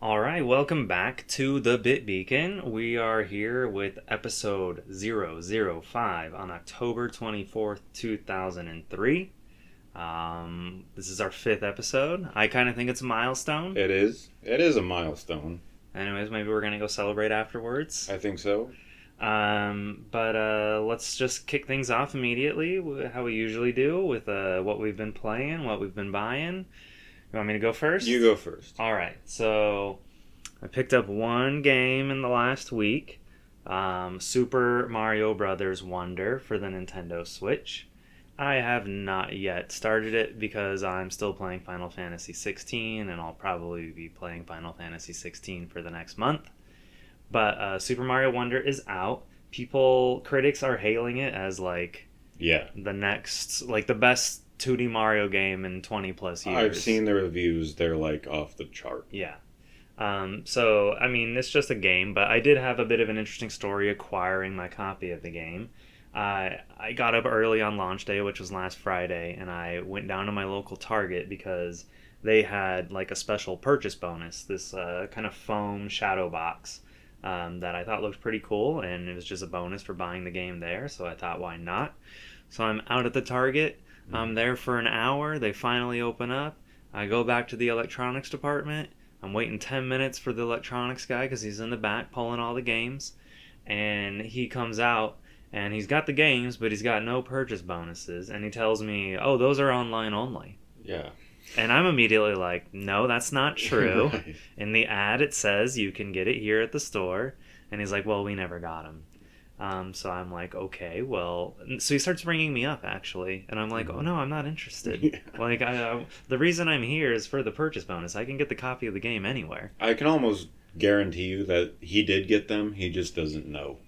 All right, welcome back to the Bit Beacon. We are here with episode 005 on October 24th, 2003. This is our fifth episode. I kind of think it's a milestone. It is. It is a milestone. Anyways, maybe we're going to go celebrate afterwards. I think so. But let's just kick things off immediately, how we usually do, with what we've been playing, what we've been buying. You want me to go first? You go first. All right. So I picked up one game in the last week, Super Mario Brothers Wonder for the Nintendo Switch. I have not yet started it because I'm still playing Final Fantasy 16, and I'll probably be playing Final Fantasy 16 for the next month. But Super Mario Wonder is out. Critics are hailing it as the next, the best 2D Mario game in 20 plus years. I've seen the reviews. They're off the chart. Yeah. So, I mean, it's just a game, but I did have a bit of an interesting story acquiring my copy of the game. I got up early on launch day, which was last Friday, and I went down to my local Target because they had a special purchase bonus, this kind of foam shadow box that I thought looked pretty cool, and it was just a bonus for buying the game there, so I thought, why not? So I'm out at the Target. I'm there for an hour. They finally open up. I go back to the electronics department. I'm waiting 10 minutes for the electronics guy because he's in the back pulling all the games. And he comes out, and he's got the games, but he's got no purchase bonuses. And he tells me, oh, those are online only. Yeah. And I'm immediately like, no, that's not true. Right. In the ad, it says you can get it here at the store. And he's like, well, we never got them. So I'm like, okay, well, so he starts ringing me up actually, and I'm like, oh no, I'm not interested. Yeah. The reason I'm here is for the purchase bonus. I can get the copy of the game anywhere. I can almost guarantee you that he did get them. He just doesn't know.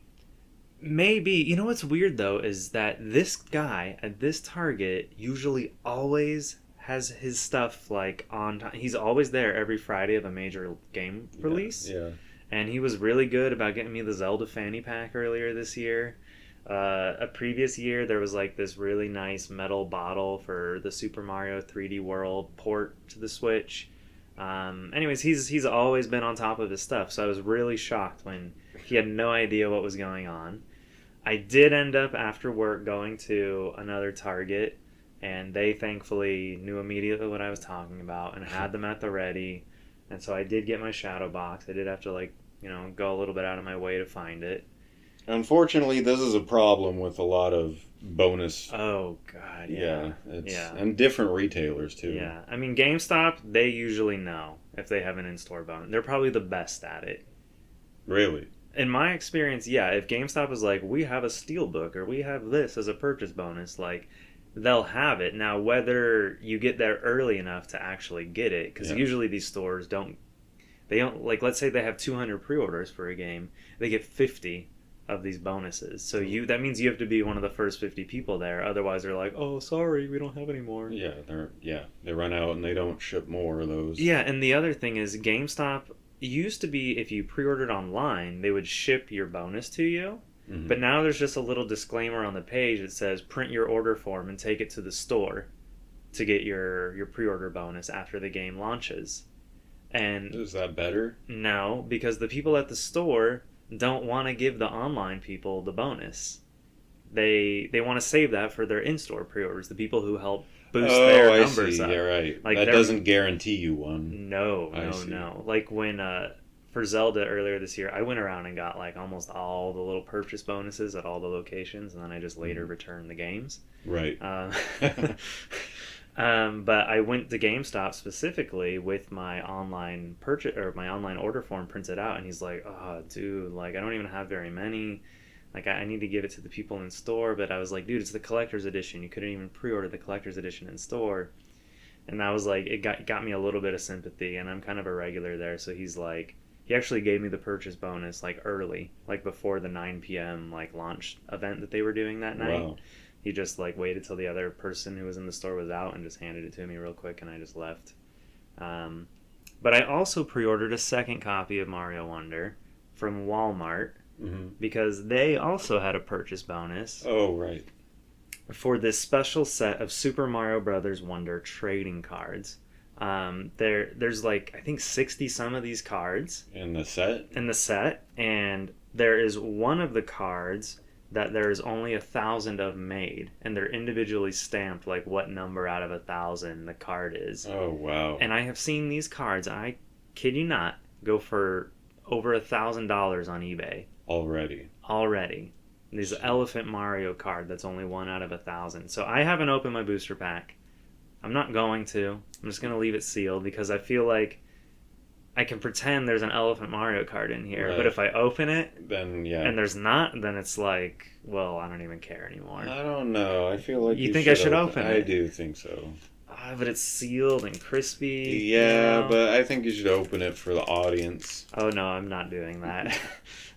Maybe. You know what's weird though is that this guy at this Target usually always has his stuff on time. He's always there every Friday of a major game release. Yeah. And he was really good about getting me the Zelda fanny pack earlier this year. A previous year, there was this really nice metal bottle for the Super Mario 3D World port to the Switch. Anyways, he's always been on top of his stuff, so I was really shocked when he had no idea what was going on. I did end up, after work, going to another Target, and they thankfully knew immediately what I was talking about and had them at the ready. And so I did get my shadow box. I did have to go a little bit out of my way to find it. Unfortunately, this is a problem with a lot of bonus. Oh God, yeah. Yeah. And different retailers too. Yeah, I mean GameStop, they usually know if they have an in-store bonus. They're probably the best at it. Really? In my experience, yeah. If GameStop is we have a steelbook or we have this as a purchase bonus, they'll have it. Now, whether you get there early enough to actually get it, because usually these stores don't, let's say they have 200 pre-orders for a game, they get 50 of these bonuses. So that means you have to be one of the first 50 people there. Otherwise, they're like, oh, sorry, we don't have any more. Yeah, they run out and they don't ship more of those. Yeah, and the other thing is GameStop used to be, if you pre-ordered online, they would ship your bonus to you. Mm-hmm. But now there's just a little disclaimer on the page that says print your order form and take it to the store to get your pre-order bonus after the game launches. And is that better? No, because the people at the store don't want to give the online people the bonus. They want to save that for their in-store pre-orders, the people who help boost their numbers up. Yeah, right. That doesn't guarantee you one. No. When for Zelda earlier this year, I went around and got almost all the little purchase bonuses at all the locations, and then I just later returned the games. Right. But I went to GameStop specifically with my online purchase or my online order form printed out, and he's like, "Oh, dude, I don't even have very many. I need to give it to the people in store." But I was like, "Dude, it's the collector's edition. You couldn't even pre-order the collector's edition in store." And that was it got me a little bit of sympathy, and I'm kind of a regular there, so he's like. He actually gave me the purchase bonus early, before the 9 p.m. launch event that they were doing that night. Wow. He just waited till the other person who was in the store was out and just handed it to me real quick, and I just left. But I also pre-ordered a second copy of Mario Wonder from Walmart because they also had a purchase bonus. Oh, right. For this special set of Super Mario Brothers Wonder trading cards. There's like I think 60 some of these cards In the set? in the set, and there is one of the cards that there's only 1,000 of made, and they're individually stamped like what number out of 1,000 the card is. Oh, wow. And I have seen these cards, I kid you not, go for over $1,000 on eBay already. This Elephant Mario card that's only one out of 1,000. So I haven't opened my booster pack. I'm not going to. I'm just going to leave it sealed because I feel like I can pretend there's an Elephant Mario card in here. Right. But if I open it Then, yeah. and there's not, then it's like, well, I don't even care anymore. I don't know. I feel like You think I should open it? I do think so. But it's sealed and crispy. Yeah, you know? but I think you should open it for the audience. Oh, no, I'm not doing that.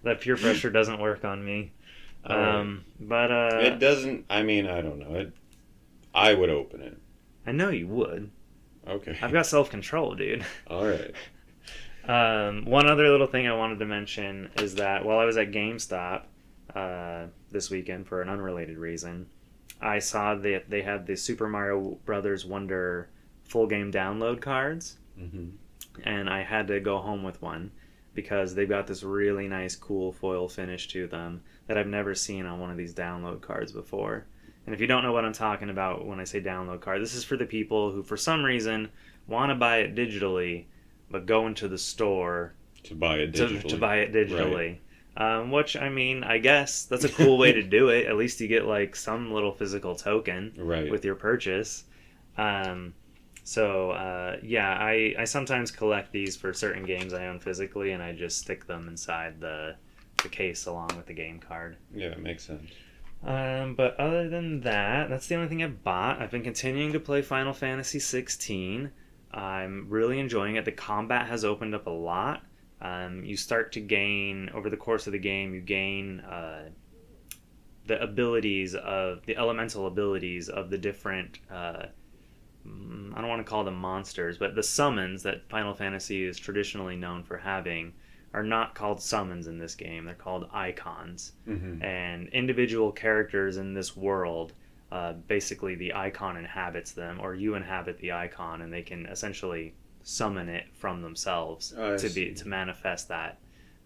That peer pressure doesn't work on me. But it doesn't. I mean, I don't know. I would open it. I know you would. Okay. I've got self-control, dude. All right. One other little thing I wanted to mention is that while I was at GameStop this weekend for an unrelated reason, I saw that they had the Super Mario Brothers Wonder full game download cards, and I had to go home with one because they've got this really nice, cool foil finish to them that I've never seen on one of these download cards before. And if you don't know what I'm talking about when I say download card, this is for the people who, for some reason, want to buy it digitally, but go into the store to buy it digitally. To buy it digitally. Right. Which, I mean, I guess that's a cool way to do it. At least you get, like, some little physical token with your purchase. I sometimes collect these for certain games I own physically, and I just stick them inside the case along with the game card. Yeah, it makes sense. But other than that, that's the only thing I've bought. I've been continuing to play Final Fantasy 16. I'm really enjoying it. The combat has opened up a lot. You start to gain, over the course of the game, you gain the elemental abilities of the different, I don't want to call them monsters, but the summons that Final Fantasy is traditionally known for having are not called summons in this game. They're called icons. And individual characters in this world, basically the icon inhabits them, or you inhabit the icon, and they can essentially summon it from themselves to manifest that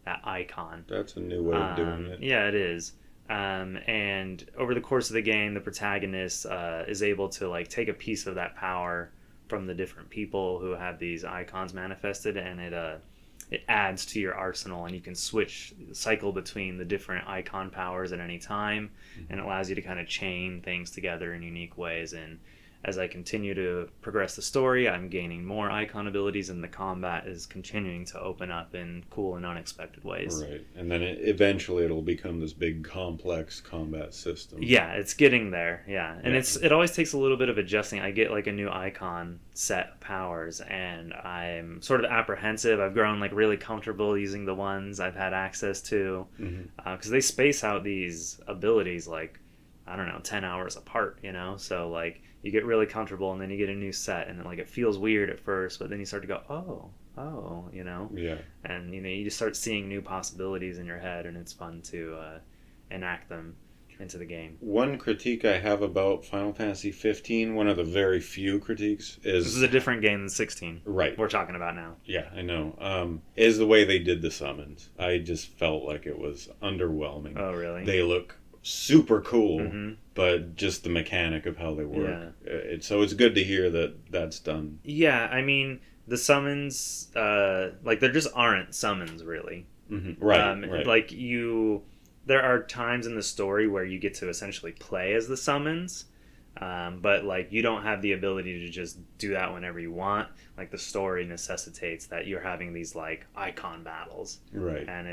icon. That's a new way of doing it. Yeah, it is. And over the course of the game, the protagonist is able to like take a piece of that power from the different people who have these icons manifested, and it adds to your arsenal, and you can cycle between the different icon powers at any time, and it allows you to kind of chain things together in unique ways. And as I continue to progress the story, I'm gaining more icon abilities, and the combat is continuing to open up in cool and unexpected ways. Right, and then eventually it'll become this big, complex combat system. Yeah, it's getting there, yeah. And it always takes a little bit of adjusting. I get like a new icon set of powers, and I'm sort of apprehensive. I've grown like really comfortable using the ones I've had access to, because they space out these abilities like, I don't know, 10 hours apart, you know? So like you get really comfortable, and then you get a new set, and then like it feels weird at first, but then you start to go, oh, you know? Yeah. And you know, you just start seeing new possibilities in your head, and it's fun to enact them into the game. One critique I have about Final Fantasy 15, one of the very few critiques, is... This is a different game than 16. Right. We're talking about now. Yeah, I know. Is the way they did the summons. I just felt like it was underwhelming. Oh, really? They look super cool, but just the mechanic of how they work. Yeah. So it's good to hear that that's done. Yeah, I mean, the summons, like, there just aren't summons, really. Right. Like, there are times in the story where you get to essentially play as the summons, but, like, you don't have the ability to just do that whenever you want. Like, the story necessitates that you're having these, like, icon battles. Right. And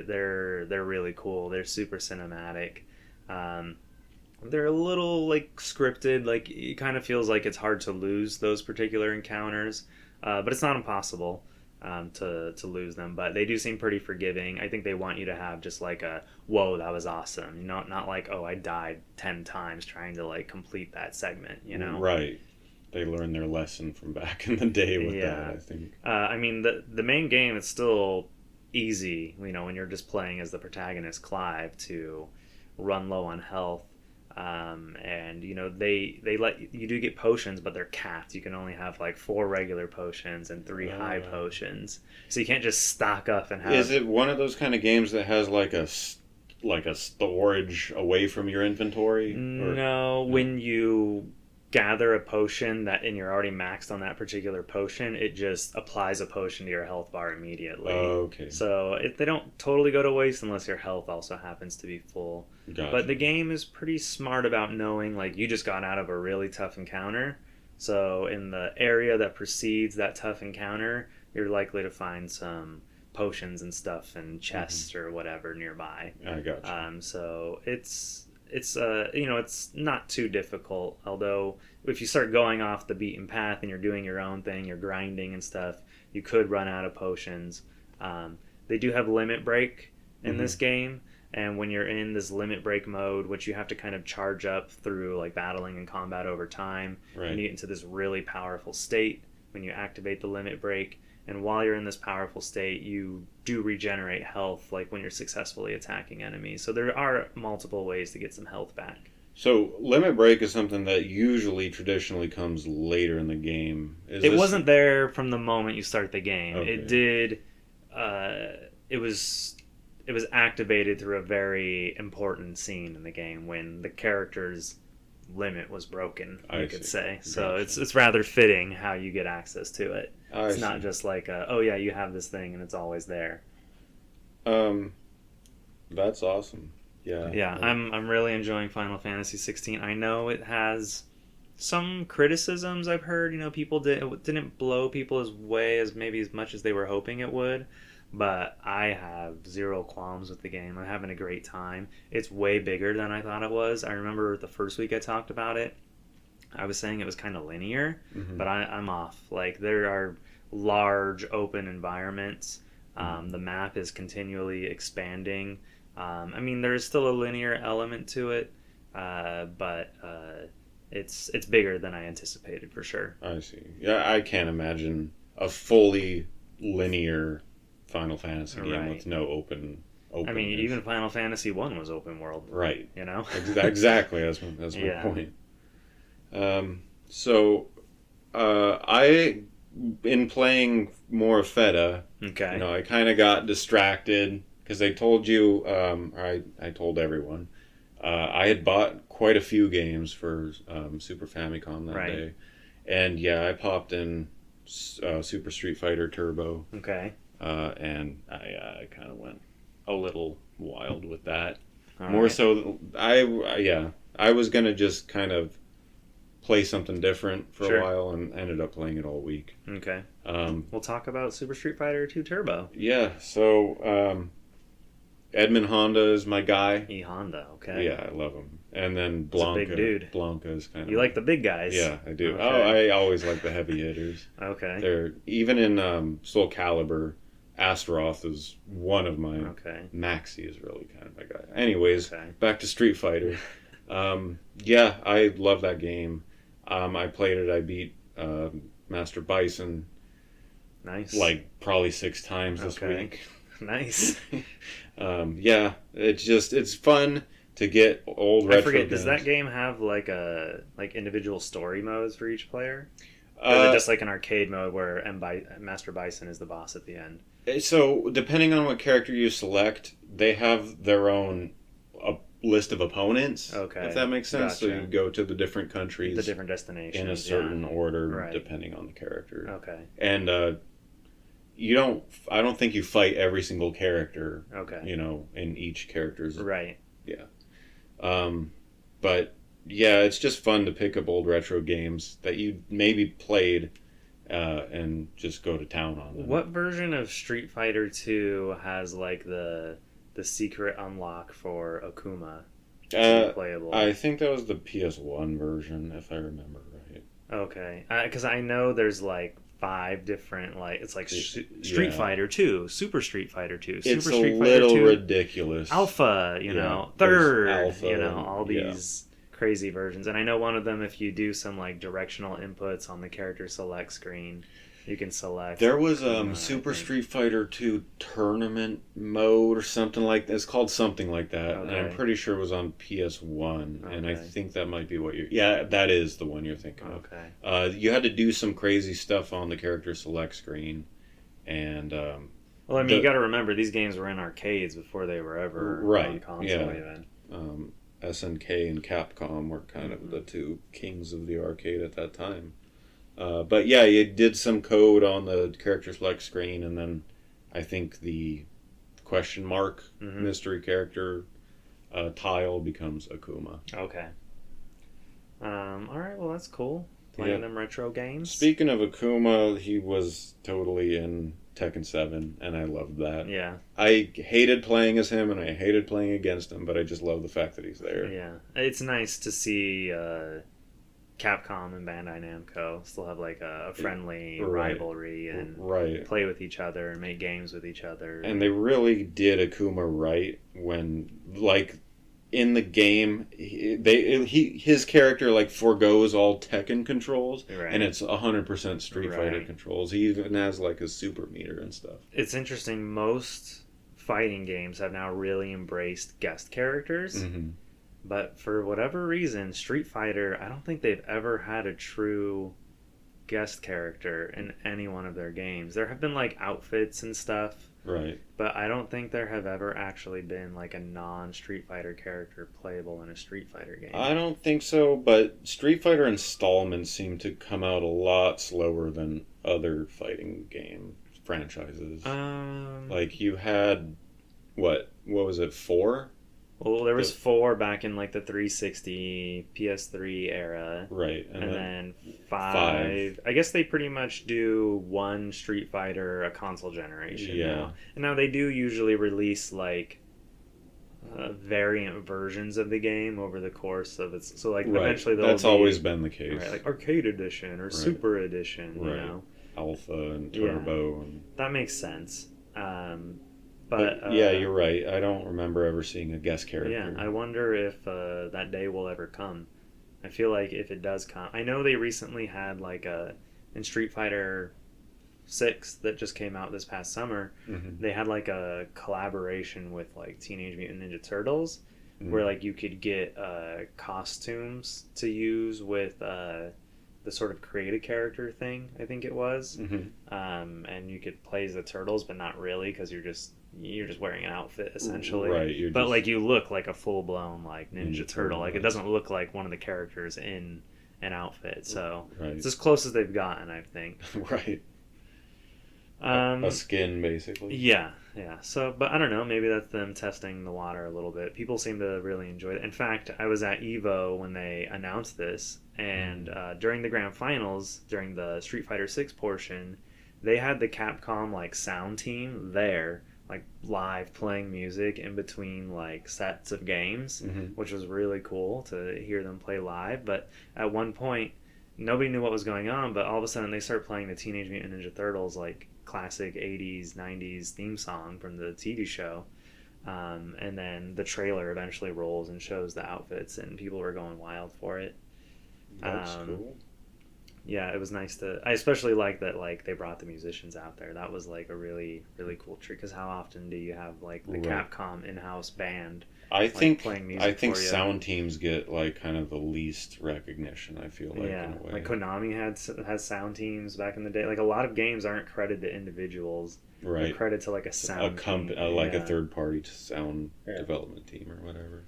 they're really cool. They're super cinematic. They're a little, like, scripted. Like, it kind of feels like it's hard to lose those particular encounters, but it's not impossible to lose them. But they do seem pretty forgiving. I think they want you to have just like a, whoa, that was awesome. You know, not like, oh, I died 10 times trying to, like, complete that segment, you know? Right. They learned their lesson from back in the day with that, I think. I mean, the main game is still easy, you know, when you're just playing as the protagonist, Clive, to run low on health. And they let you do get potions, but they're capped. You can only have like 4 regular potions and 3 high potions, so you can't just stock up and have. Is it one of those kind of games that has like a storage away from your inventory? No, when you gather a potion and you're already maxed on that particular potion, it just applies a potion to your health bar immediately. Okay. So they don't totally go to waste unless your health also happens to be full. Gotcha. But the game is pretty smart about knowing, like, you just got out of a really tough encounter. So in the area that precedes that tough encounter, you're likely to find some potions and stuff and chests or whatever nearby. I gotcha. So it's not too difficult, although if you start going off the beaten path and you're doing your own thing, you're grinding and stuff, you could run out of potions. They do have limit break in this game, and when you're in this limit break mode, which you have to kind of charge up through like battling and combat over time, right, and you get into this really powerful state when you activate the limit break. And while you're in this powerful state, you do regenerate health, like when you're successfully attacking enemies. So there are multiple ways to get some health back. So limit break is something that usually traditionally comes later in the game. It wasn't there from the moment you start the game. Okay. It did. It was activated through a very important scene in the game when the character's limit was broken, you could say. So gotcha. it's rather fitting how you get access to it. I It's see. not just like, oh yeah, you have this thing and it's always there. That's awesome. Yeah. Yeah, I'm really enjoying Final Fantasy 16. I know it has some criticisms I've heard. People didn't blow people away as much as they were hoping it would. But I have zero qualms with the game. I'm having a great time. It's way bigger than I thought it was. I remember the first week I talked about it, I was saying it was kind of linear, but I'm off. Like, there are large open environments. The map is continually expanding. There is still a linear element to it, but it's bigger than I anticipated for sure. I see. Yeah, I can't imagine a fully linear Final Fantasy game with no open. Even Final Fantasy 1 was open world. Right. Exactly. That's my point. I, in playing more Feta, I kind of got distracted because I told you, I told everyone, I had bought quite a few games for Super Famicom that day. And I popped in Super Street Fighter Turbo. Okay. And I kind of went a little wild with that. So I was gonna just kind of play something different for a while, and ended up playing it all week. Okay. We'll talk about Super Street Fighter 2 Turbo. Yeah. So Edmund Honda is my guy. E Honda. Okay. Yeah, I love him. And then Blanca. He's a big dude. Blanca is kind of. You like the big guys? Yeah, I do. Okay. Oh, I always like the heavy hitters. Okay. They're even in Soul Calibur. Astaroth is one of my. Okay. Maxi is really kind of my guy. Anyways, back to Street Fighter. I love that game. I played it. I beat Master Bison. Nice. Like probably 6 times this week. Nice. It's fun to get old retro. I forget. Games. Does that game have like individual story modes for each player? Or is it just like an arcade mode where Master Bison is the boss at the end? So, depending on what character you select, they have their own list of opponents. Okay. If that makes sense. Gotcha. So you go to the different countries. The different destinations. In a certain order, depending on the character. Okay. And I don't think you fight every single character. Okay. In each character's. Right. Yeah. But it's just fun to pick up old retro games that you maybe played and just go to town on them. What version of Street Fighter 2 has like the secret unlock for Akuma? Playable. I think that was the PS1 version, if I remember right. Okay, because I know there's like 5 different it's like Street Fighter 2, Super Street Fighter 2, Super Street Fighter 2, it's a little ridiculous. Alpha, Third, Alpha, all these crazy versions. And I know one of them, if you do some like directional inputs on the character select screen, You can select. There was Super Street Fighter 2 tournament mode or something like that. It's called something like that. Okay. And I'm pretty sure it was on PS1. Okay. And I think that might be what you're... Yeah, that is the one you're thinking of. Okay. You had to do some crazy stuff on the character select screen. And... well, I mean, you got to remember, these games were in arcades before they were ever on console even. SNK and Capcom were kind of the two kings of the arcade at that time. But yeah, you did some code on the character select screen, and then I think the question mark mystery character tile becomes Akuma. Okay. All right, well, that's cool. Playing them retro games. Speaking of Akuma, he was totally in Tekken 7, and I loved that. Yeah. I hated playing as him, and I hated playing against him, but I just love the fact that he's there. Yeah. It's nice to see Capcom and Bandai Namco still have like a friendly rivalry and play with each other and make games with each other. And they really did Akuma right when, like, in the game, his character like forgoes all Tekken controls, and it's 100% Street Fighter controls. He even has like a super meter and stuff. It's interesting. Most fighting games have now really embraced guest characters, but for whatever reason, Street Fighter, I don't think they've ever had a true guest character in any one of their games. There have been like outfits and stuff. Right. But I don't think there have ever actually been like a non-Street Fighter character playable in a Street Fighter game. I don't think so, but Street Fighter installments seem to come out a lot slower than other fighting game franchises. Like you had, what was it, 4? Well, there was 4 back in like the 360 PS3 era. Right. And then 5. I guess they pretty much do one Street Fighter a console generation now. And now they do usually release like variant versions of the game over the course of its... So like eventually they'll That's always been the case. Like Arcade Edition or Super Edition, you know. Alpha and Turbo. And... That makes sense. But yeah, you're right. I don't remember ever seeing a guest character. Yeah, I wonder if that day will ever come. I feel like if it does come... I know they recently had like in Street Fighter 6 that just came out this past summer, they had like a collaboration with like Teenage Mutant Ninja Turtles where like you could get costumes to use with the sort of create a character thing, I think it was. And you could play as the Turtles, but not really because you're just wearing an outfit essentially. Right. But like you look like a full blown like Ninja Turtle. Like it doesn't look like one of the characters in an outfit. So it's as close as they've gotten, I think. Right. A skin basically. Yeah. So, but I don't know. Maybe that's them testing the water a little bit. People seem to really enjoy it. In fact, I was at EVO when they announced this, and during the grand finals, during the Street Fighter 6 portion, they had the Capcom like sound team there, like live playing music in between like sets of games, which was really cool to hear them play live. But at one point, nobody knew what was going on, but all of a sudden they start playing the Teenage Mutant Ninja Turtles like classic 80s 90s theme song from the TV show, and then the trailer eventually rolls and shows the outfits, and people were going wild for it. That's cool. Yeah, it was nice I especially like that like they brought the musicians out there. That was like a really really cool treat, because how often do you have like the Capcom in-house band playing music I think sound teams get like kind of the least recognition, I feel like, in a way. Like Konami has sound teams back in the day. Like a lot of games aren't credited to individuals. Right. They're credited to like a sound team. Like a third party sound development team or whatever.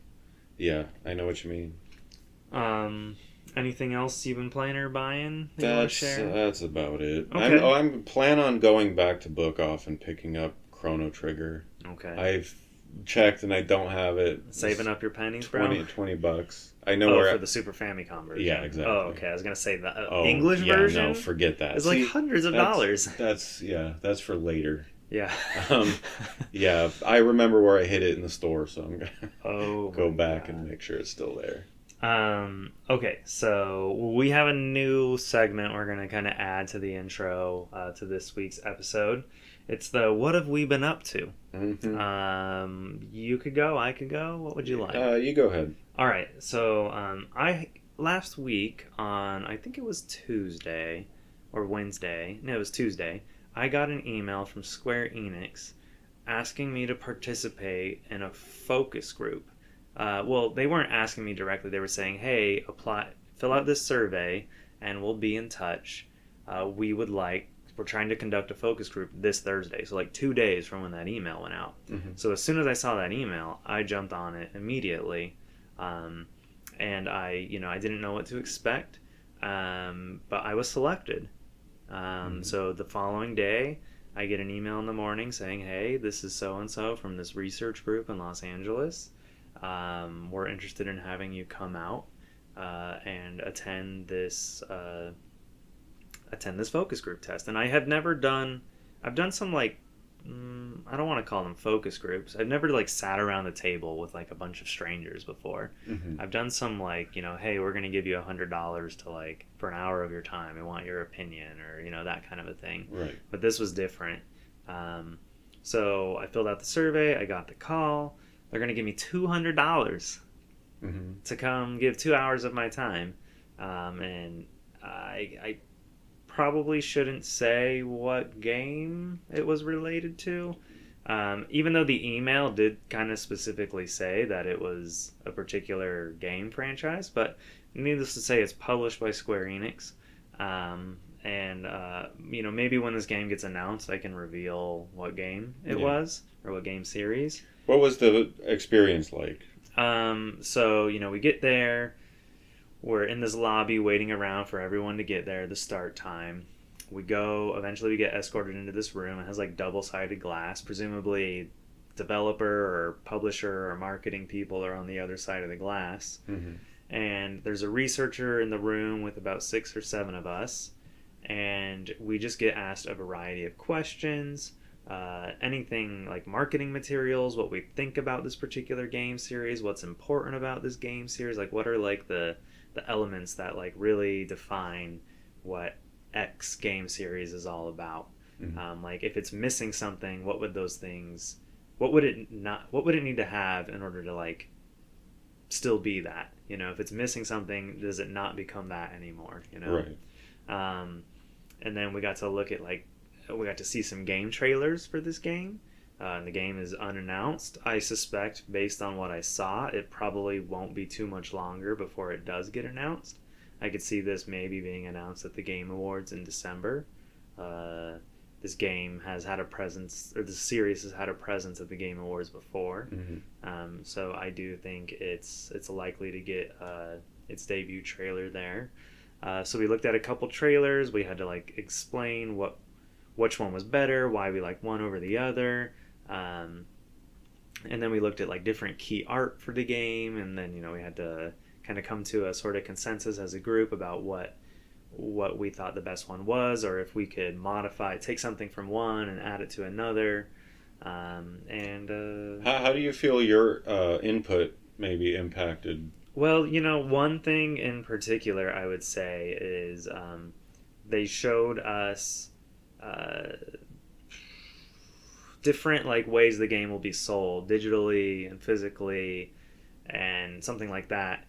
Yeah, I know what you mean. Anything else you've been playing or buying? That's about it. Okay. I'm plan on going back to Book Off and picking up Chrono Trigger. Okay. I've checked and I don't have it. Saving up your pennies, $20. I know where for the Super Famicom version. Yeah, exactly. Oh, okay. I was gonna say the English version. No, forget that. It's like hundreds of dollars. That's for later. Yeah. Yeah, I remember where I hid it in the store, so I'm gonna go back and make sure it's still there. Okay, so we have a new segment we're going to kind of add to the intro to this week's episode. It's the What Have We Been Up To? You could go, I could go. What would you like? You go ahead. All right, so last week on, I think it was Tuesday, or Wednesday, no, it was Tuesday, I got an email from Square Enix asking me to participate in a focus group. Well, they weren't asking me directly. They were saying, hey, fill out this survey, and we'll be in touch. We're trying to conduct a focus group this Thursday. So like 2 days from when that email went out. Mm-hmm. So as soon as I saw that email, I jumped on it immediately. And I didn't know what to expect. But I was selected. So the following day, I get an email in the morning saying, hey, this is so-and-so from this research group in Los Angeles. We're interested in having you come out and attend this focus group test. And I've done some like, I don't want to call them focus groups. I've never like sat around the table with like a bunch of strangers before. Mm-hmm. I've done some like, hey, we're going to give you $100 to like for an hour of your time. We want your opinion, or, that kind of a thing. Right. But this was different. So I filled out the survey. I got the call. They're going to give me $200 mm-hmm. to come give 2 hours of my time. And I probably shouldn't say what game it was related to, even though the email did kind of specifically say that it was a particular game franchise. But needless to say, it's published by Square Enix, and maybe when this game gets announced, I can reveal what game it was, or what game series. What was the experience like? So we get there. We're in this lobby waiting around for everyone to get there, the start time. Eventually we get escorted into this room. It has like double-sided glass. Presumably developer or publisher or marketing people are on the other side of the glass. Mm-hmm. And there's a researcher in the room with about 6 or 7 of us. And we just get asked a variety of questions. Anything like marketing materials, what we think about this particular game series, what's important about this game series, like what are like the elements that like really define what X game series is all about. Mm-hmm. Like if it's missing something, what would it need to have in order to like still be that? If it's missing something, does it not become that anymore? Right. And then we got to see some game trailers for this game. And the game is unannounced. I suspect, based on what I saw, it probably won't be too much longer before it does get announced. I could see this maybe being announced at the Game Awards in December. This game has had a presence, or the series has had a presence at the Game Awards before. Mm-hmm. So I do think it's likely to get its debut trailer there. So we looked at a couple trailers. We had to like explain which one was better, why we liked one over the other. And then we looked at like different key art for the game, and then we had to kind of come to a sort of consensus as a group about what we thought the best one was, or if we could take something from one and add it to another. How do you feel your input maybe impacted? Well, one thing in particular I would say is they showed us different like ways the game will be sold digitally and physically and something like that.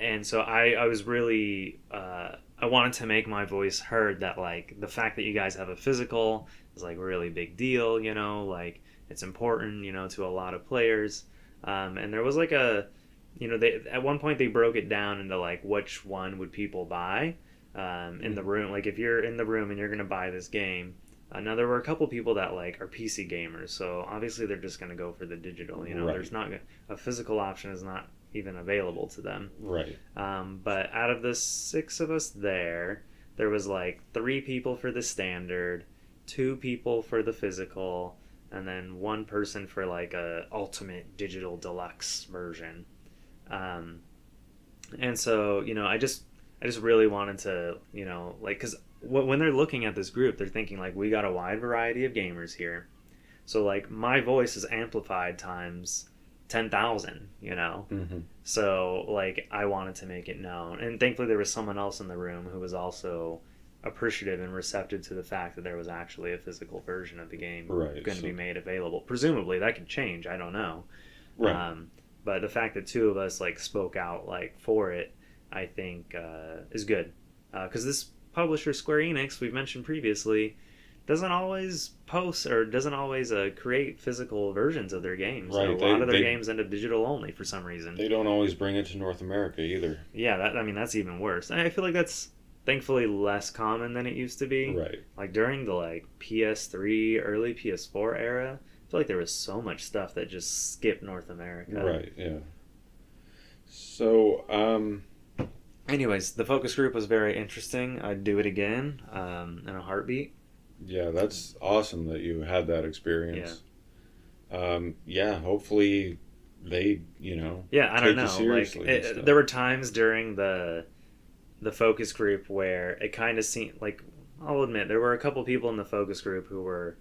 And so I was really I wanted to make my voice heard, that like the fact that you guys have a physical is like a really big deal, like it's important, to a lot of players. And there was like they at one point they broke it down into like which one would people buy in the room. Like if you're in the room and you're going to buy this game. Now there were a couple people that like are PC gamers, so obviously they're just going to go for the digital. Right. There's not a physical option is not even available to them. Right. But out of the 6 of us there was like 3 people for the standard, 2 people for the physical, and then 1 person for like a ultimate digital deluxe version. And so I just really wanted to like, because when they're looking at this group, they're thinking like, we got a wide variety of gamers here, so like my voice is amplified times 10,000, mm-hmm. So like I wanted to make it known, and thankfully there was someone else in the room who was also appreciative and receptive to the fact that there was actually a physical version of the game going to be made available. Presumably that could change, I don't know. Right. But the fact that 2 of us like spoke out like for it, I think is good, because publisher Square Enix, we've mentioned previously, doesn't always post or doesn't always create physical versions of their games. Right. A lot of their games end up digital only for some reason. They don't always bring it to North America either. Yeah, that's even worse. I feel like that's thankfully less common than it used to be. Right. Like during the PS3, early PS4 era, I feel like there was so much stuff that just skipped North America. Right, yeah. So, anyways, the focus group was very interesting. I'd do it again in a heartbeat. Yeah, that's awesome that you had that experience. Yeah, hopefully they, I don't know. There were times during the focus group where it kind of seemed like, I'll admit, there were a couple people in the focus group who were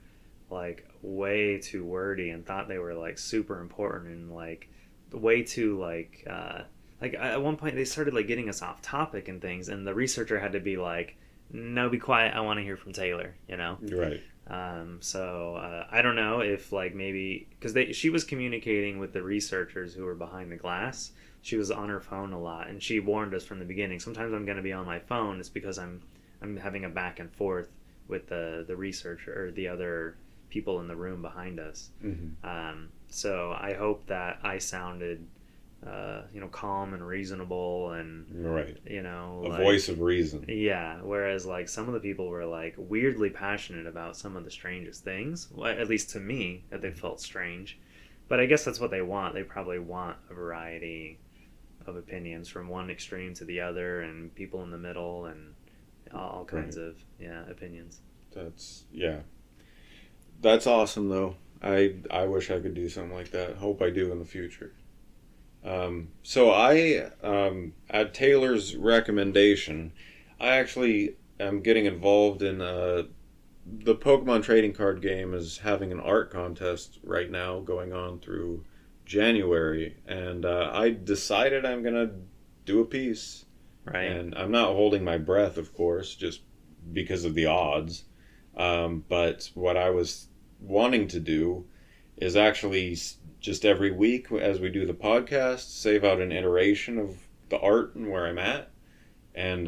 like way too wordy and thought they were like super important and like way too like at one point they started like getting us off topic and things, and the researcher had to be like, no, be quiet, I want to hear from Taylor, Right. So I don't know if like maybe because she was communicating with the researchers who were behind the glass. She was on her phone a lot, and she warned us from the beginning, sometimes I'm going to be on my phone. It's because I'm having a back and forth with the researcher or the other people in the room behind us. Mm-hmm. So I hope that I sounded calm and reasonable and right. A voice of reason. Yeah, whereas like some of the people were like weirdly passionate about some of the strangest things. Well, at least to me, that they felt strange. But I guess that's what they want. They probably want a variety of opinions from one extreme to the other, and people in the middle, and all kinds of opinions. That's awesome though. I wish I could do something like that. Hope I do in the future. So I, at Taylor's recommendation, I actually am getting involved in the Pokemon trading card game is having an art contest right now going on through January, and I decided I'm gonna do a piece. Right. And I'm not holding my breath, of course, just because of the odds. But what I was wanting to do is actually just every week as we do the podcast, save out an iteration of the art and where I'm at, and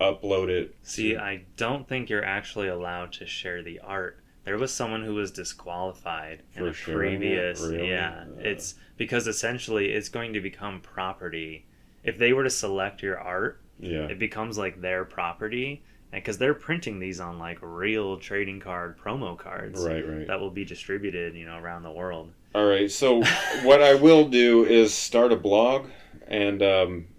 upload it. See, I don't think you're actually allowed to share the art. There was someone who was disqualified in a previous... Really? Yeah, it's because essentially it's going to become property. If they were to select your art, it becomes like their property, because they're printing these on like real trading card promo cards that will be distributed, around the world. All right, so what I will do is start a blog, and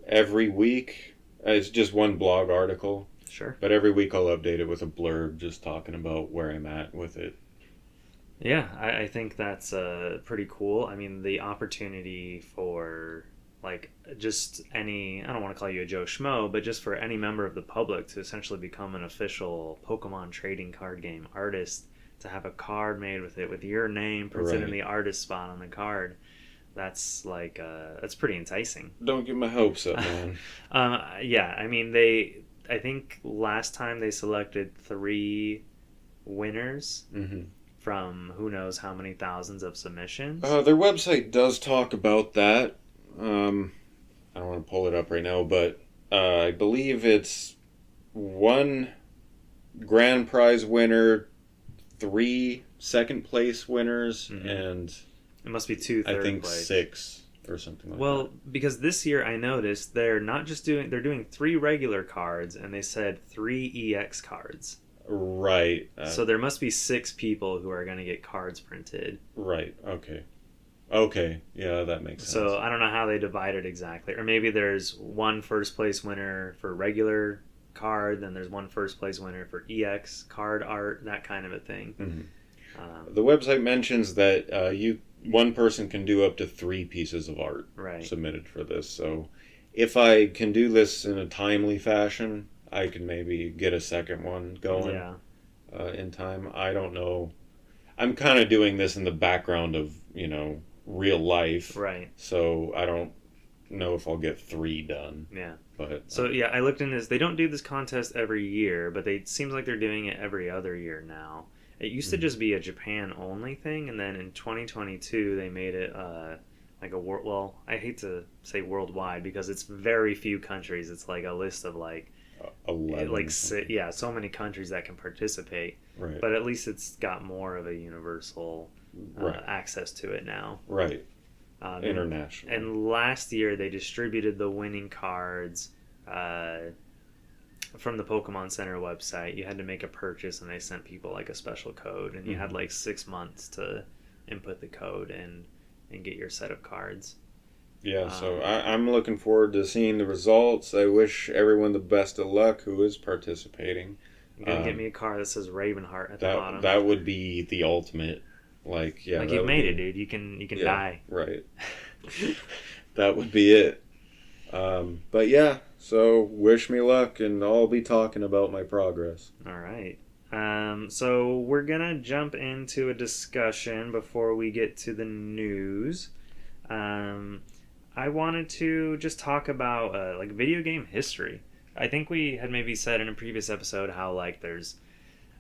every week it's just one blog article. Sure. But every week I'll update it with a blurb just talking about where I'm at with it. Yeah, I think that's pretty cool. I mean, the opportunity for like just any, I don't want to call you a Joe Schmo, but just for any member of the public to essentially become an official Pokemon trading card game artist, to have a card made with it with your name printed in the artist spot on the card. That's like that's pretty enticing. Don't get my hopes up, man. Yeah, I mean I think last time they selected 3 winners from who knows how many thousands of submissions. Their website does talk about that. I don't want to pull it up right now, but I believe it's 1 grand prize winner, 3 second place winners, and it must be 2 third I think place. 6 or something like that. Well, because this year I noticed they're doing 3 regular cards, and they said 3 EX cards. Right. So there must be 6 people who are going to get cards printed. Right. Okay. Yeah, that makes sense. So I don't know how they divide it exactly. Or maybe there's 1 first place winner for regular card, then there's 1 first place winner for EX card art, that kind of a thing. Mm-hmm. The website mentions that one person can do up to 3 pieces of art submitted for this. So if I can do this in a timely fashion, I can maybe get a second one going in time. I don't know. I'm kind of doing this in the background of, real life. Right. So I don't know if I'll get 3 done. Yeah. But so I looked in this. They don't do this contest every year, but it seems like they're doing it every other year now. It used to just be a Japan only thing, and then in 2022 they made it like a world. Well, I hate to say worldwide because it's very few countries. It's like a list of like 11. So many countries that can participate. Right. But at least it's got more of a universal access to it now. Right. International. And last year they distributed the winning cards from the Pokemon Center website. You had to make a purchase and they sent people like a special code, and you had like 6 months to input the code and get your set of cards. Yeah, so I'm looking forward to seeing the results. I wish everyone the best of luck who is participating. You're going to get me a card that says Ravenheart at the bottom. That would be the ultimate. Like you've made it, dude. You can die. Right. That would be it. But yeah, so wish me luck, and I'll be talking about my progress. All right. So we're gonna jump into a discussion before we get to the news. I wanted to just talk about like video game history. I think we had maybe said in a previous episode how like there's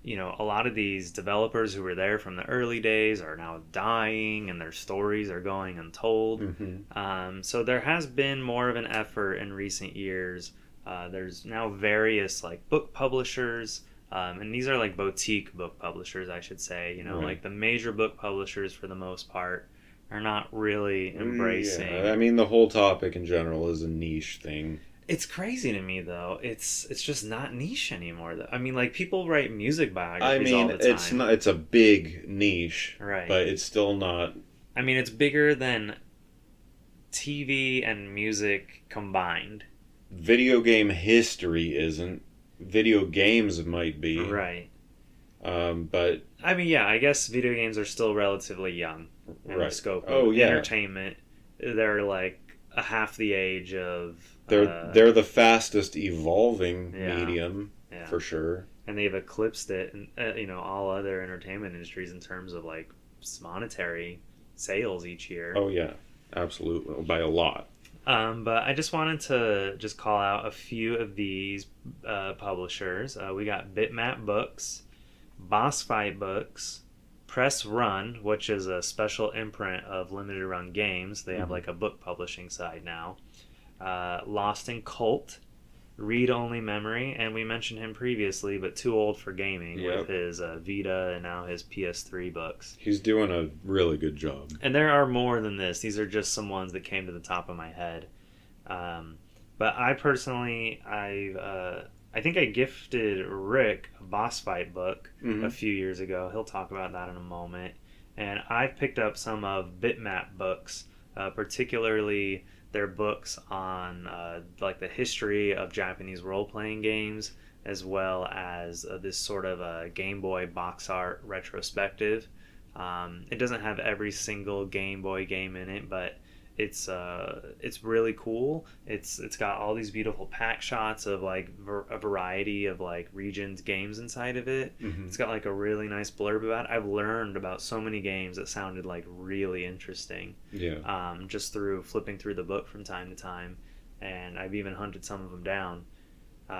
a lot of these developers who were there from the early days are now dying and their stories are going untold. Mm-hmm. So there has been more of an effort in recent years. There's now various like book publishers, and these are like boutique book publishers, I should say. Right. Like the major book publishers for the most part are not really embracing. Yeah, I mean the whole topic in general is a niche thing. It's crazy to me, though. It's just not niche anymore, though. I mean, like, people write music biographies all the time. It's a big niche, right? But it's still not. I mean, it's bigger than TV and music combined. Video game history isn't. Video games might be. Right. But... I mean, yeah, I guess video games are still relatively young in the scope of entertainment. They're, like, a half the age of... They're the fastest evolving medium, for sure. And they've eclipsed it, and all other entertainment industries in terms of like monetary sales each year. Oh yeah, absolutely, by a lot. But I just wanted to just call out a few of these publishers. We got Bitmap Books, Boss Fight Books, Press Run, which is a special imprint of limited run games. They have like a book publishing side now. Lost in Cult, Read Only Memory, and we mentioned him previously, but Too Old for Gaming with his Vita and now his PS3 books. He's doing a really good job. And there are more than this. These are just some ones that came to the top of my head. But I personally, I think I gifted Rick a Boss Fight book a few years ago. He'll talk about that in a moment. And I've picked up some of Bitmap Books, particularly their books on like the history of Japanese role-playing games, as well as this sort of Game Boy box art retrospective. It doesn't have every single Game Boy game in it, but it's really cool. It's got all these beautiful pack shots of like a variety of like regions, games inside of it. It's got like a really nice blurb about it. I've learned about so many games that sounded like really interesting. Yeah. Just through flipping through the book from time to time, and I've even hunted some of them down.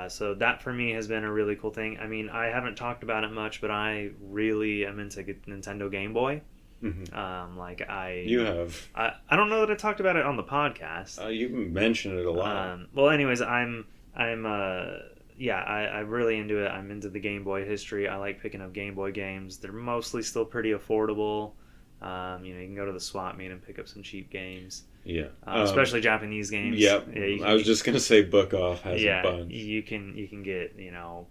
So that for me has been a really cool thing. I mean, I haven't talked about it much, but I really am into Nintendo Game Boy. You have. I don't know that I talked about it on the podcast. You mentioned it a lot. Well, anyways, I'm really into it. I'm into the Game Boy history. I like picking up Game Boy games. They're mostly still pretty affordable. You can go to the swap meet and pick up some cheap games. Yeah. Especially Japanese games. Yep. Yeah, I was just gonna say Book Off has a bunch. You can get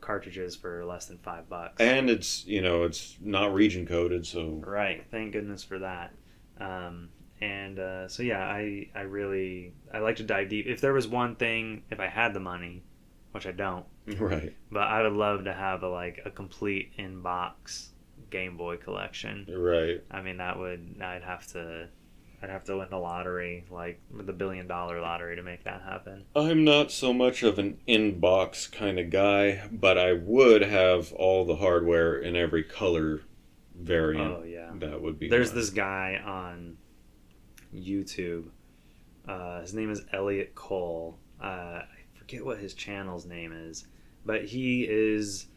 cartridges for less than $5. And it's it's not region coded, so right. Thank goodness for that. So yeah, I like to dive deep. If there was one thing, if I had the money, which I don't, right? But I would love to have a complete in-box Game Boy collection. Right. I mean, I'd have to win the lottery, like the $1 billion lottery, to make that happen. I'm not so much of an in-box kind of guy, but I would have all the hardware in every color variant. Oh yeah, that would be. There's this guy on YouTube. His name is Elliot Cole. I forget what his channel's name is, but he is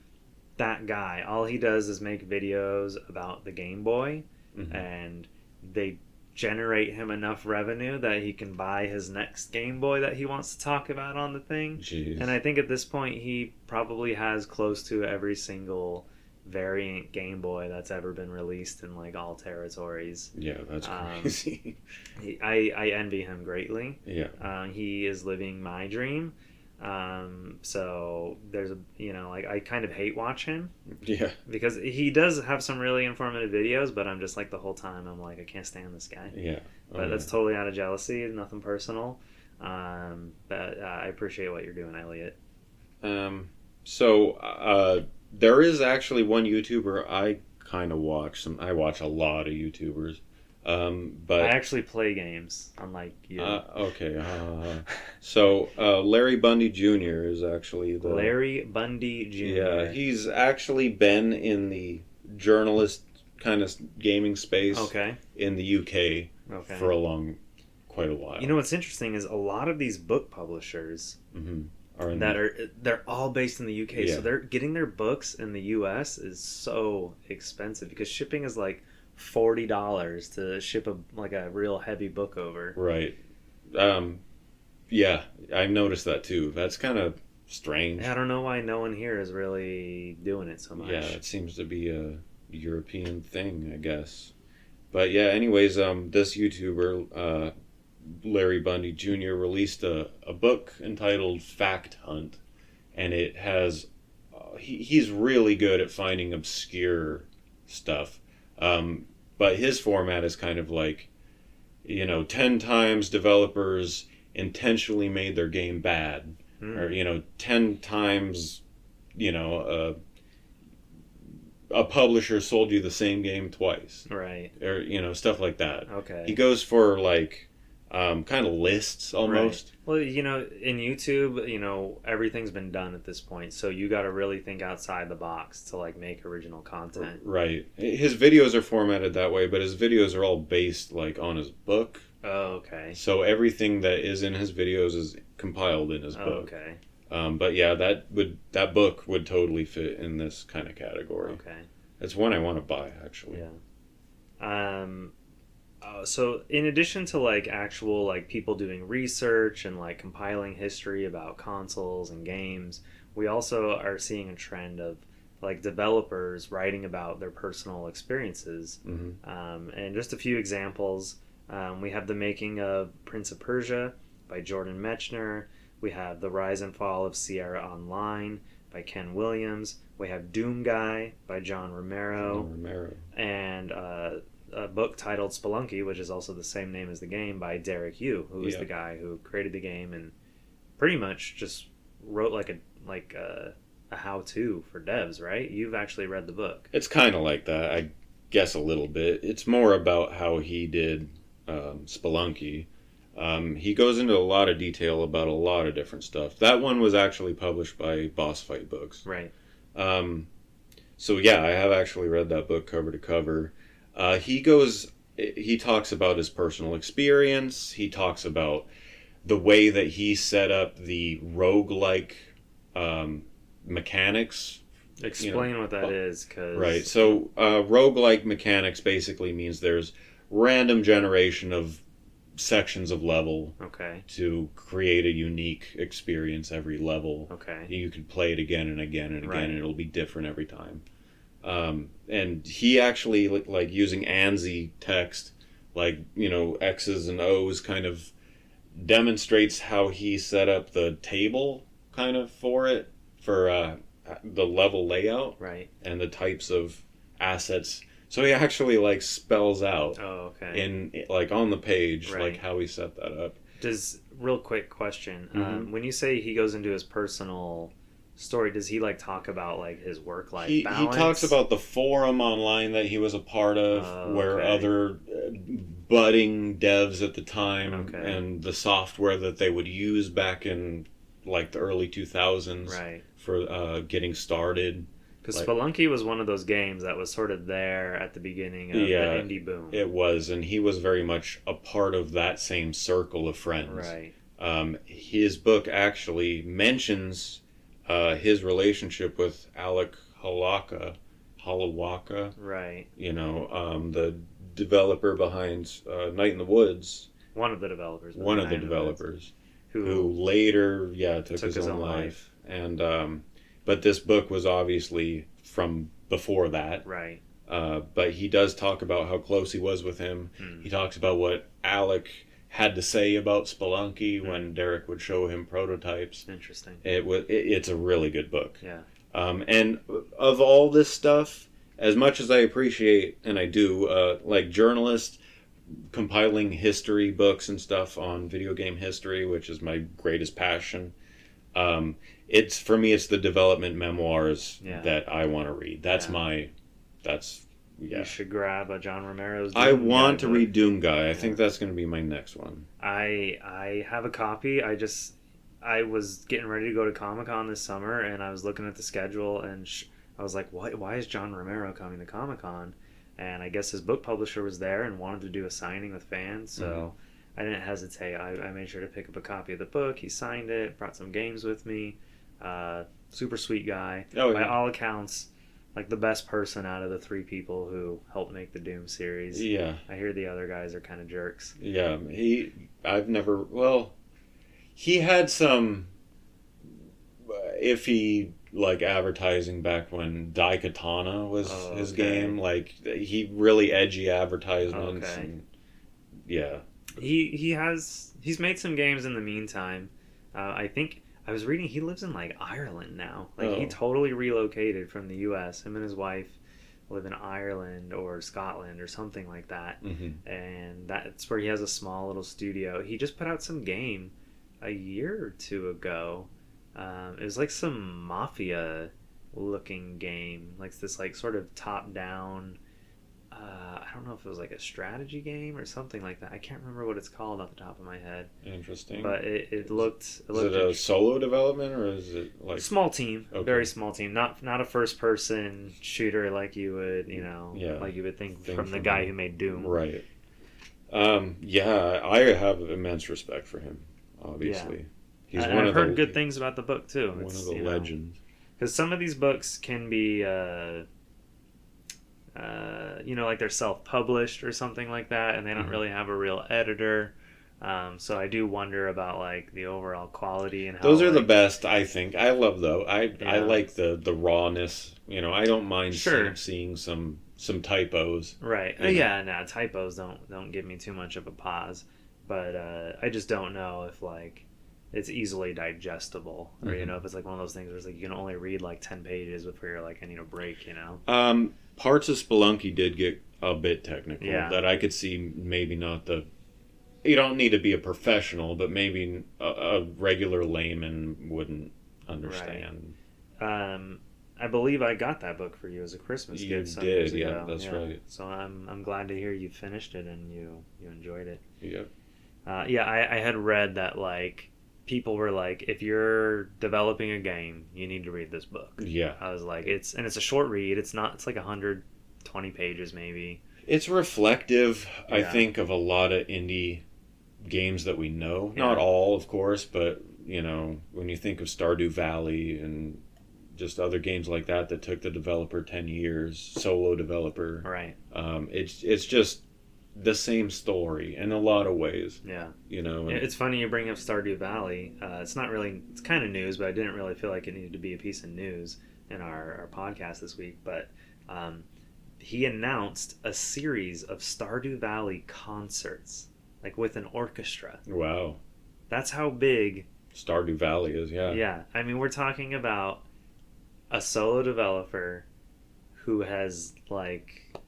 that guy. All he does is make videos about the Game Boy, and they generate him enough revenue that he can buy his next Game Boy that he wants to talk about on the thing. Jeez. And I think at this point he probably has close to every single variant Game Boy that's ever been released in like all territories. Yeah, that's crazy. I envy him greatly. Yeah. He is living my dream. So there's I kind of hate watching. Yeah. Because he does have some really informative videos, but I'm just like the whole time I'm like, I can't stand this guy. Yeah. But that's totally out of jealousy, nothing personal. But I appreciate what you're doing, Elliot. So there is actually one YouTuber I kind of watch. I watch a lot of YouTubers. But I actually play games, unlike you. Okay. So Larry Bundy Jr. is actually the... Larry Bundy Jr. Yeah, he's actually been in the journalist kind of gaming space in the UK for quite a while. You know what's interesting is a lot of these book publishers they're all based in the UK, Yeah. so they're getting their books in the US is so expensive because shipping is like $40 to ship a real heavy book over. Right. Yeah, I noticed that too. That's kind of strange. I don't know why no one here is really doing it so much. Yeah, it seems to be a European thing, I guess. But yeah, anyways, this YouTuber, Larry Bundy Jr., released a book entitled Fact Hunt, and it has he's really good at finding obscure stuff. But his format is kind of like, 10 times developers intentionally made their game bad, or 10 times a publisher sold you the same game twice, right? Or stuff like that. Okay. He goes for like kind of lists almost. Right. Well, in YouTube, everything's been done at this point, so you got to really think outside the box to like make original content. Right. His videos are formatted that way, but his videos are all based like on his book. Oh, okay. So everything that is in his videos is compiled in his book. Okay. But yeah, that book would totally fit in this kind of category. Okay. It's one I want to buy, actually. Yeah. So in addition to like actual like people doing research and like compiling history about consoles and games, we also are seeing a trend of like developers writing about their personal experiences. Mm-hmm. And just a few examples. We have The Making of Prince of Persia by Jordan Mechner. We have The Rise and Fall of Sierra Online by Ken Williams. We have Doom Guy by John Romero. And a book titled Spelunky, which is also the same name as the game, by Derek Yu, who is the guy who created the game and pretty much just wrote like a how-to for devs, right? You've actually read the book. It's kind of like that, I guess, a little bit. It's more about how he did Spelunky. He goes into a lot of detail about a lot of different stuff. That one was actually published by Boss Fight Books. Right. So yeah, I have actually read that book cover to cover. He talks about his personal experience. He talks about the way that he set up the roguelike mechanics. Explain what that is, cause... Right. So roguelike mechanics basically means there's random generation of sections of level to create a unique experience every level. Okay. You could play it again and again and again, and it'll be different every time. And he actually, like using ANSI text, like, X's and O's, kind of demonstrates how he set up the table kind of for the level layout. Right. And the types of assets. So he actually like spells out on the page like how he set that up. Real quick question, when you say he goes into his personal story, does he like talk about like his work-life balance? He talks about the forum online that he was a part of, where other budding devs at the time and the software that they would use back in like the early 2000s for getting started. Because Spelunky was one of those games that was sort of there at the beginning of the indie boom. It was, and he was very much a part of that same circle of friends. Right. His book actually mentions his relationship with Alec Halawaka. Right. The developer behind Night in the Woods. One of the developers. One of the developers. Who later, took his own life. And, but this book was obviously from before that. Right. But he does talk about how close he was with him. He talks about what Alec had to say about Spelunky when Derek would show him prototypes. Interesting. It's a really good book. Yeah. And of all this stuff, as much as I appreciate, and I do, like journalists compiling history books and stuff on video game history, which is my greatest passion. It's for me, it's the development memoirs that I want to read. You should grab a John Romero's Doom I want to read Doom Guy. I think that's going to be my next one. I have a copy. I was getting ready to go to Comic-Con this summer, and I was looking at the schedule, and I was like, why is John Romero coming to Comic-Con? And I guess his book publisher was there and wanted to do a signing with fans, so I didn't hesitate. I made sure to pick up a copy of the book. He signed it, brought some games with me. Super sweet guy. By all accounts, like the best person out of the 3 people who helped make the Doom series. Yeah. I hear the other guys are kind of jerks. Yeah, he had some iffy advertising back when Daikatana was his game. Like, he really edgy advertisements. Okay. And, yeah. He's made some games in the meantime. I think I was reading he lives in Ireland now. He totally relocated from the US. Him and his wife live in Ireland or Scotland or something like that. And that's where he has a small little studio. He just put out some game a year or 2 ago. It was some mafia looking game, this sort of top down. I don't know if it was a strategy game or something like that. I can't remember what it's called off the top of my head. Interesting. But it looked. Is it a solo development or is it small team? Okay. Very small team. Not a first person shooter like you would like you would think from the guy who made Doom. Right. I have immense respect for him. Obviously. Yeah. I've heard good things about the book too. One of the legends. Because some of these books can be, they're self-published or something like that, and they don't really have a real editor. So I do wonder about the overall quality and how those are the best. I think I love though. I like the rawness. I don't mind seeing some typos. Right. Typos don't give me too much of a pause, but I just don't know if it's easily digestible, or if it's one of those things where it's you can only read 10 pages before you're I need a break. Parts of Spelunky did get a bit technical that I could see maybe not you don't need to be a professional, but maybe a regular layman wouldn't understand. Right. I believe I got that book for you as a Christmas gift. You did, yeah, that's right. So I'm glad to hear you finished it and you enjoyed it. Yep. I had read that people were if you're developing a game, you need to read this book. Yeah. I was it's a short read. It's 120 pages maybe. It's reflective, I think, of a lot of indie games that we know. Yeah. Not all, of course, but when you think of Stardew Valley and just other games like that took the developer 10 years, solo developer. Right. It's just the same story in a lot of ways. Yeah. And it's funny you bring up Stardew Valley. It's kind of news, but I didn't really feel like it needed to be a piece of news in our podcast this week. But he announced a series of Stardew Valley concerts, with an orchestra. Wow. That's how big Stardew Valley is, yeah. Yeah. I mean, we're talking about a solo developer who has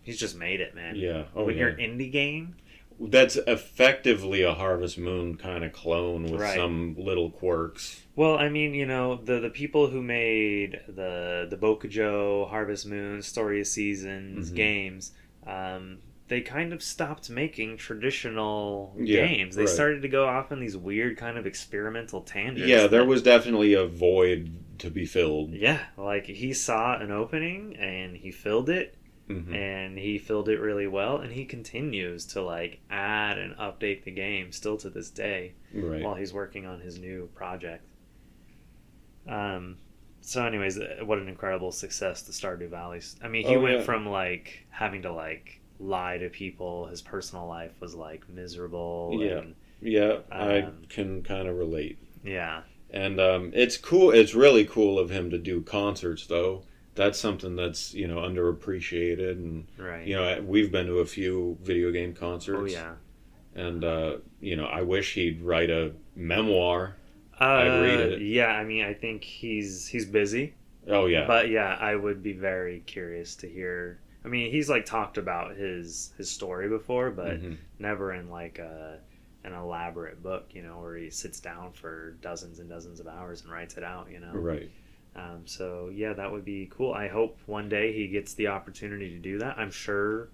he's just made it, man. Yeah. When you're indie game, that's effectively a Harvest Moon kind of clone with some little quirks. Well, I mean, the people who made the Bokujo, Harvest Moon, Story of Seasons games, they kind of stopped making traditional games. They started to go off on these weird kind of experimental tangents. Yeah, there was definitely a void to be filled. Yeah, he saw an opening and he filled it. And he filled it really well, and he continues to add and update the game still to this day while he's working on his new project. So anyways, what an incredible success the Stardew Valley. I mean, he went from having to lie to people. His personal life was like miserable. Yeah, and, I can kind of relate. Yeah. And it's cool. It's really cool of him to do concerts, though. That's something that's underappreciated, and right. we've been to a few video game concerts. Oh yeah. And I wish he'd write a memoir. I'd read it. Yeah, I mean, I think he's busy. Oh yeah. But yeah, I would be very curious to hear. I mean, he's like talked about his story before, but never in like an elaborate book, where he sits down for dozens and dozens of hours and writes it out, Right. So yeah, that would be cool. I hope one day he gets the opportunity to do that. I'm sure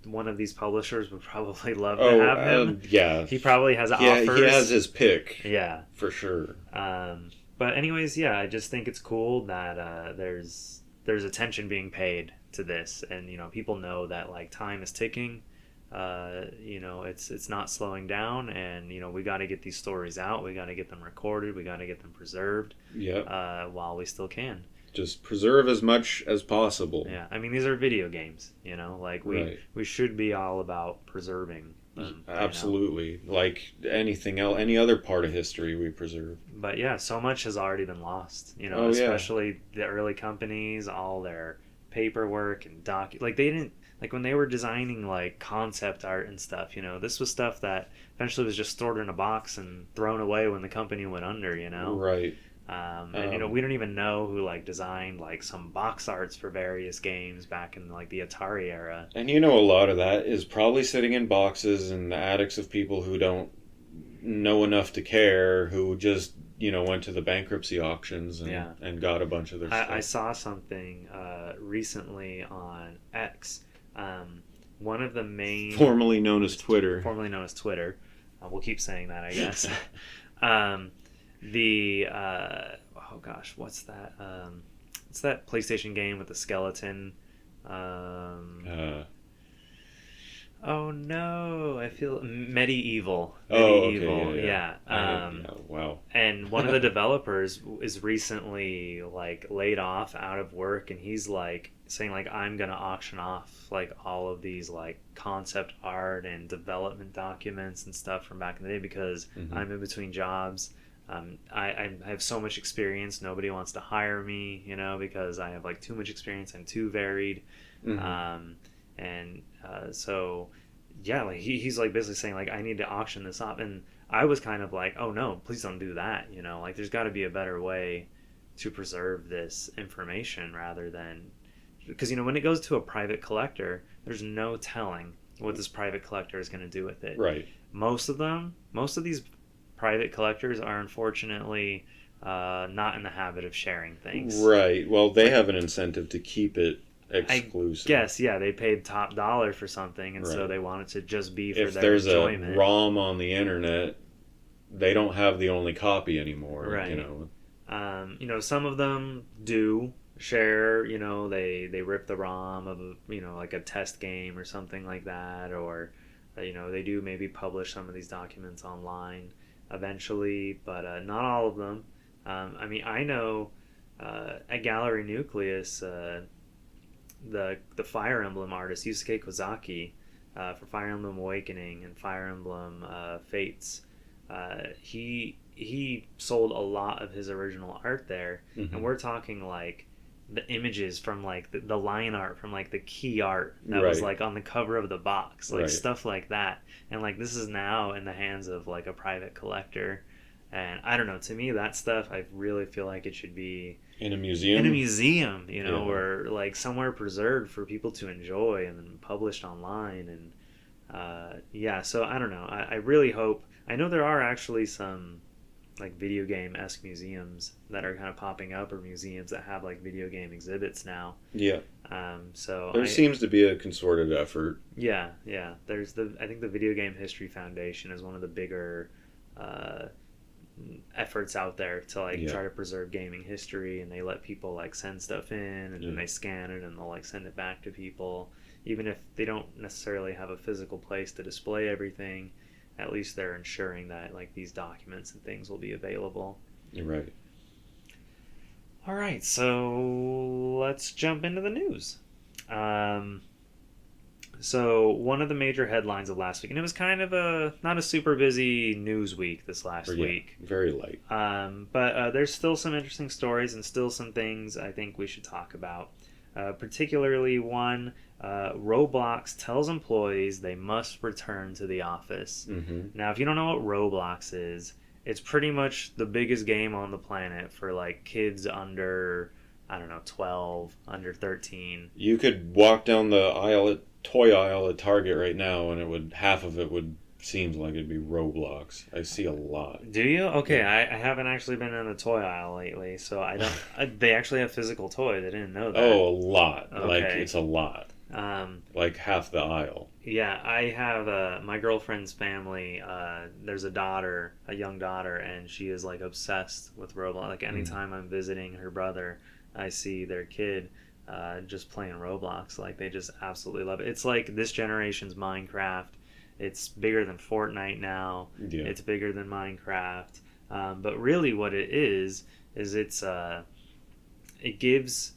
one of these publishers would probably love to have him. Yeah. He probably has offers. He has his pick. Yeah. For sure. But anyways, yeah, I just think it's cool that there's attention being paid to this, and people know that like time is ticking. It's not slowing down, and we got to get these stories out. We got to get them recorded. We got to get them preserved. Yeah. While we still can. Just preserve as much as possible. Yeah, I mean these are video games. Like we should be all about preserving them. Absolutely, like anything else, any other part of history we preserve. But yeah, so much has already been lost. Especially the early companies, all their paperwork and like they didn't. Like when they were designing like concept art and stuff, this was stuff that eventually was just stored in a box and thrown away when the company went under, Right. And we don't even know who like designed like some box arts for various games back in like the Atari era. And a lot of that is probably sitting in boxes in the attics of people who don't know enough to care, who just went to the bankruptcy auctions and got a bunch of their stuff. I saw something recently on X. One of the main... Formerly known as Twitter. We'll keep saying that, I guess. Oh gosh, what's that? It's that PlayStation game with the skeleton. Oh no, I feel Medieval. Okay, yeah. Wow. And one of the developers is recently like laid off out of work, and he's like saying like I'm gonna auction off like all of these like concept art and development documents and stuff from back in the day because I'm in between jobs. I have so much experience. Nobody wants to hire me, because I have like too much experience. I'm too varied. So yeah, like he's like basically saying like I need to auction this off, and I was kind of like, oh no, please don't do that. Like there's got to be a better way to preserve this information rather than because when it goes to a private collector, there's no telling what this private collector is going to do with it. Right. Most of these private collectors are unfortunately not in the habit of sharing things. Right. Well, they have an incentive to keep it exclusive. I guess, yeah, they paid top dollar for something, and so they want it to just be for their enjoyment. If there's a ROM on the internet, they don't have the only copy anymore. Right. Some of them do share. They rip the ROM of like a test game or something like that, or they do maybe publish some of these documents online eventually, but not all of them. I know at Gallery Nucleus, the Fire Emblem artist Yusuke Kozaki for Fire Emblem Awakening and Fire Emblem Fates, he sold a lot of his original art there, and we're talking like the images from like the line art from like the key art that was like on the cover of the box, like stuff like that, and like this is now in the hands of like a private collector. And I don't know, to me that stuff I really feel like it should be in a museum, or like somewhere preserved for people to enjoy and then published online. And so I don't know, I really hope, I know there are actually some like video game-esque museums that are kind of popping up, or museums that have like video game exhibits now. Yeah. So there seems to be a concerted effort. Yeah. There's I think the Video Game History Foundation is one of the bigger efforts out there to like try to preserve gaming history, and they let people like send stuff in, and then they scan it and they'll like send it back to people, even if they don't necessarily have a physical place to display everything. At least they're ensuring that like these documents and things will be available. You're right. All right, so let's jump into the news. So one of the major headlines of last week, and it was kind of not a super busy news week this last week. Very light. But there's still some interesting stories and still some things I think we should talk about. Particularly one, Roblox tells employees they must return to the office. Mm-hmm. Now, if you don't know what Roblox is, it's pretty much the biggest game on the planet for like kids under, I don't know, 12, under 13. You could walk down the toy aisle at Target right now, and half of it would seems like it'd be Roblox. I see a lot. Do you? Okay, I haven't actually been in the toy aisle lately, so I don't. They actually have physical toys. I didn't know that. Oh, a lot. Okay. Like it's a lot. Like half the aisle. Yeah, I have my girlfriend's family. There's a young daughter, and she is like obsessed with Roblox. Like anytime I'm visiting her brother, I see their kid just playing Roblox. Like they just absolutely love it. It's like this generation's Minecraft. It's bigger than Fortnite now. Yeah. It's bigger than Minecraft. But really, what it is it gives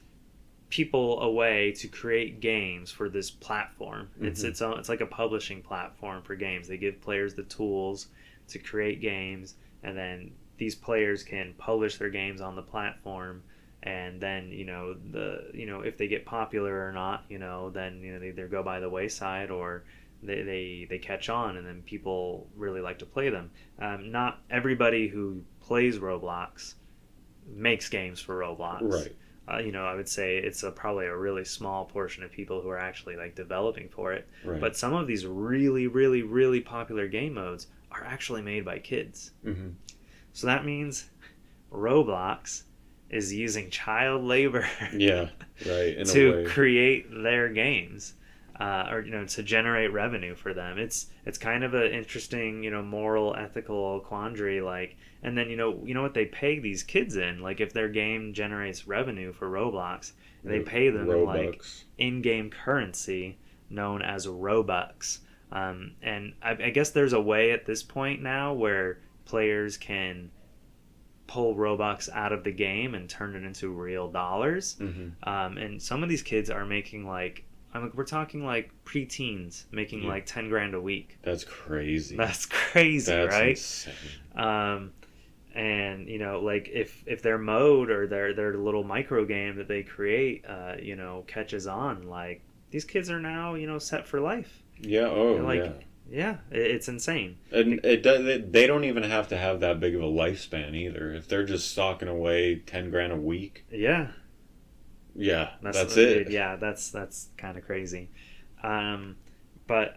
people a way to create games for this platform. Mm-hmm. It's like a publishing platform for games. They give players the tools to create games, and then these players can publish their games on the platform. And then if they get popular or not, then they either go by the wayside or they catch on, and then people really like to play them. Not everybody who plays Roblox makes games for Roblox. Right. I would say it's probably a really small portion of people who are actually like developing for it. Right. But some of these really, really, really popular game modes are actually made by kids. Mm-hmm. So that means Roblox is using child labor yeah, right, to create their games. Or to generate revenue for them. It's kind of an interesting moral, ethical quandary. Like, and then what they pay these kids in. Like, if their game generates revenue for Roblox, they pay them in like in-game currency known as Robux. And I guess there's a way at this point now where players can pull Robux out of the game and turn it into real dollars. Mm-hmm. And some of these kids are making we're talking like preteens making like $10,000 a week. That's crazy. That's crazy, That's right? Insane. And like if their mode or their little micro game that they create, catches on, like these kids are now set for life. Yeah. Oh, yeah. Yeah, it's insane. And they don't even have to have that big of a lifespan either. If they're just stocking away $10,000 a week. Yeah. Yeah, that's it. Yeah, that's kind of crazy. But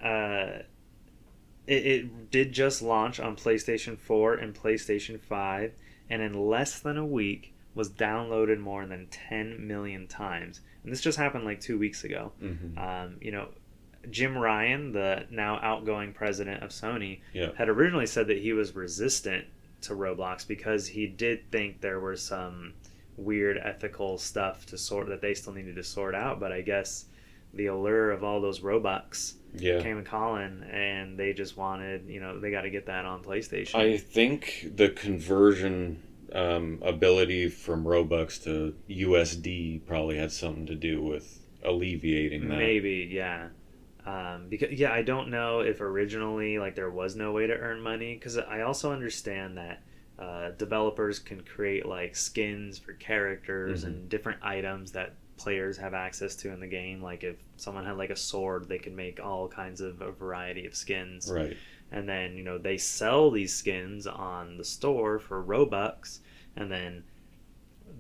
it did just launch on PlayStation 4 and PlayStation 5, and in less than a week was downloaded more than 10 million times. And this just happened like 2 weeks ago. Mm-hmm. Jim Ryan, the now outgoing president of Sony, yeah. had originally said that he was resistant to Roblox because he did think there were some weird ethical stuff that they still needed to sort out. But I guess the allure of all those Robux came calling, and they just wanted, they got to get that on PlayStation. I think the conversion ability from Robux to USD probably had something to do with alleviating that. Maybe, yeah. Because I don't know if originally like there was no way to earn money, because I also understand that developers can create like skins for characters mm-hmm. and different items that players have access to in the game. Like if someone had like a sword, they could make all kinds of a variety of skins. Right. And then they sell these skins on the store for Robux, and then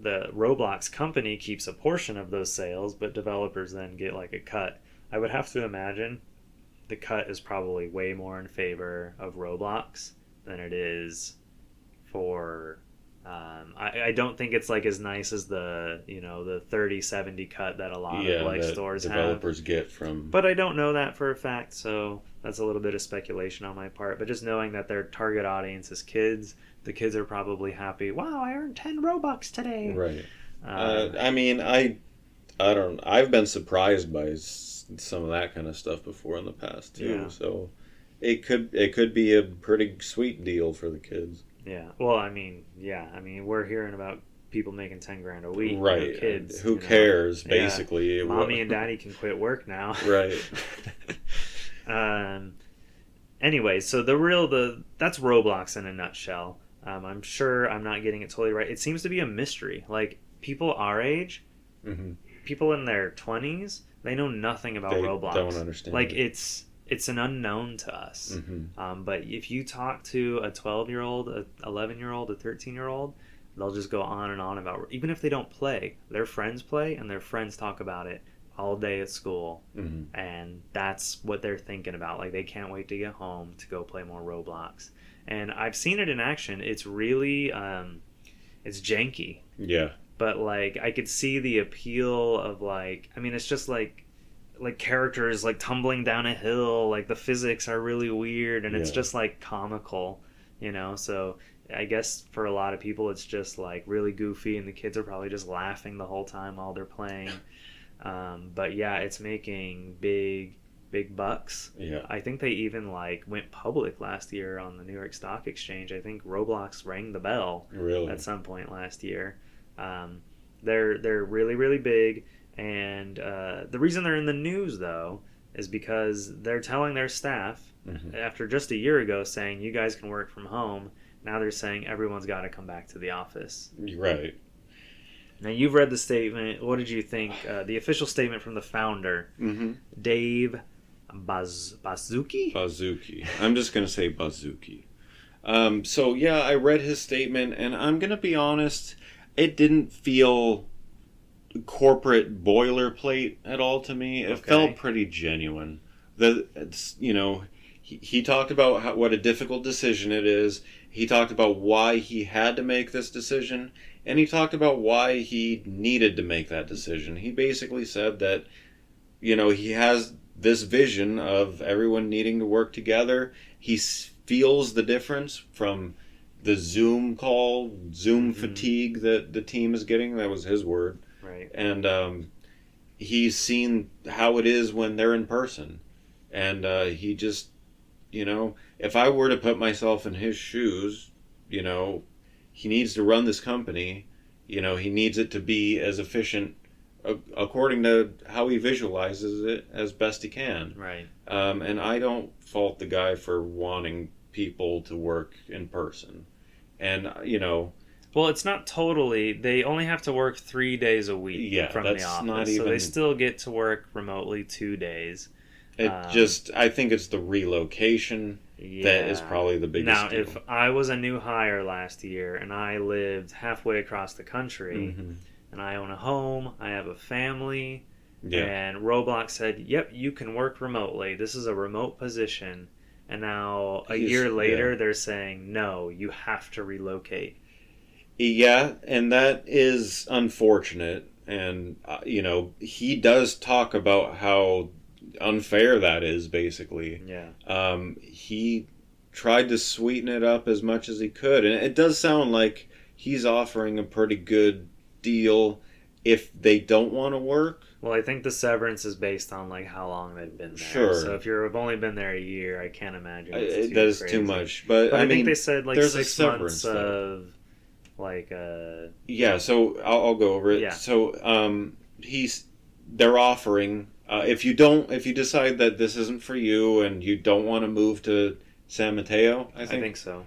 the Roblox company keeps a portion of those sales, but developers then get like a cut. I would have to imagine the cut is probably way more in favor of Roblox than it is for I don't think it's like as nice as the the 30-70 cut that a lot of like stores developers get from. But I don't know that for a fact, so that's a little bit of speculation on my part. But just knowing that their target audience is kids, the kids are probably happy. Wow, I earned 10 Robux today. Right. I mean, I've been surprised by some of that kind of stuff before in the past too. Yeah. So it could be a pretty sweet deal for the kids. Yeah. Well, I mean, we're hearing about people making $10,000 a week. Right. Kids. Who cares? Basically, Mommy and Daddy can quit work now. Right. Anyway, so that's Roblox in a nutshell. I'm sure I'm not getting it totally right. It seems to be a mystery. Like, people our age, Mm-hmm. people in their 20s, they know nothing about They Roblox. don't understand. Like, it's an unknown to us. Mm-hmm. But if you talk to a 12-year-old, a 11-year-old, a 13-year-old, they'll just go on and on about, even if they don't play, their friends play and their friends talk about it all day at school. Mm-hmm. And that's what they're thinking about. Like, they can't wait to get home to go play more Roblox. And I've seen it in action. It's really it's janky. Yeah. But like, I could see the appeal of, like, I mean, it's just like characters like tumbling down a hill. Like, the physics are really weird, and it's just like comical, you know. So I guess for a lot of people, it's just like really goofy, and the kids are probably just laughing the whole time while they're playing. But yeah, it's making big bucks. Yeah. I think they even like went public last year on the New York Stock Exchange. I think Roblox rang the bell at some point last year. They're really, really big, and the reason they're in the news, though, is because they're telling their staff, after just a year ago saying you guys can work from home, now they're saying everyone's got to come back to the office. Right. Now, you've read the statement. What did you think? The official statement from the founder, Dave Baszucki? Baszucki. I'm just going to say Baszucki. So, yeah, I read his statement, and I'm going to be honest, it didn't feel corporate boilerplate at all to me. It felt pretty genuine. He talked about what a difficult decision it is. He talked about why he had to make this decision, and he talked about why he needed to make that decision. He basically said that, he has this vision of everyone needing to work together. He feels the difference from the Zoom fatigue that the team is getting. That was his word. Right. And he's seen how it is when they're in person. And he just, if I were to put myself in his shoes, he needs to run this company. He needs it to be as efficient according to how he visualizes it as best he can. Right. And I don't fault the guy for wanting people to work in person. And, well, it's not totally. They only have to work 3 days a week from the office. So they still get to work remotely 2 days. I think it's the relocation that is probably the biggest deal. Now, if I was a new hire last year and I lived halfway across the country and I own a home, I have a family, and Roblox said, yep, you can work remotely. This is a remote position. And now, a year later, they're saying, no, you have to relocate. Yeah, and that is unfortunate. And, he does talk about how unfair that is, basically. Yeah. He tried to sweeten it up as much as he could. And it does sound like he's offering a pretty good deal if they don't want to work. Well, I think the severance is based on like how long they've been there. Sure. So if you've only been there a year, I can't imagine that is too much. But I think they said like there's 6 months of like Yeah, so I'll go over it. Yeah. So they're offering if you decide that this isn't for you and you don't want to move to San Mateo, I think so.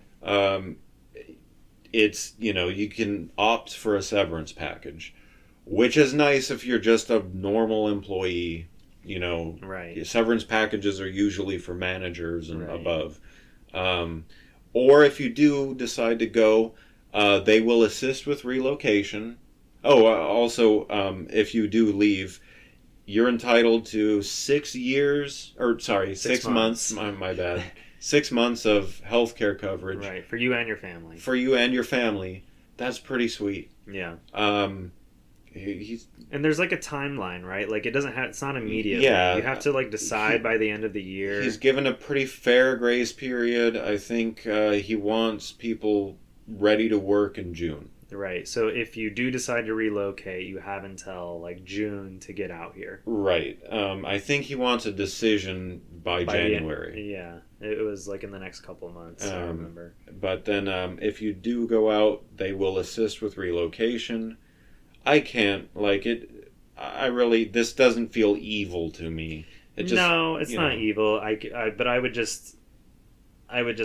It's you can opt for a severance package, which is nice if you're just a normal employee. Right. Severance packages are usually for managers and above. Or if you do decide to go, they will assist with relocation. Oh, also, if you do leave, you're entitled to 6 months. My bad. 6 months of healthcare coverage. Right, for you and your family. That's pretty sweet. Yeah. And there's like a timeline, right? Like it's not immediate. Yeah. You have to like decide by the end of the year. He's given a pretty fair grace period. I think he wants people ready to work in June. Right. So if you do decide to relocate, you have until like June to get out here. Right. I think he wants a decision by January. Yeah. It was like in the next couple of months, I remember. But then if you do go out, they will assist with relocation. I can't, this doesn't feel evil to me. No, it's not evil. But I would just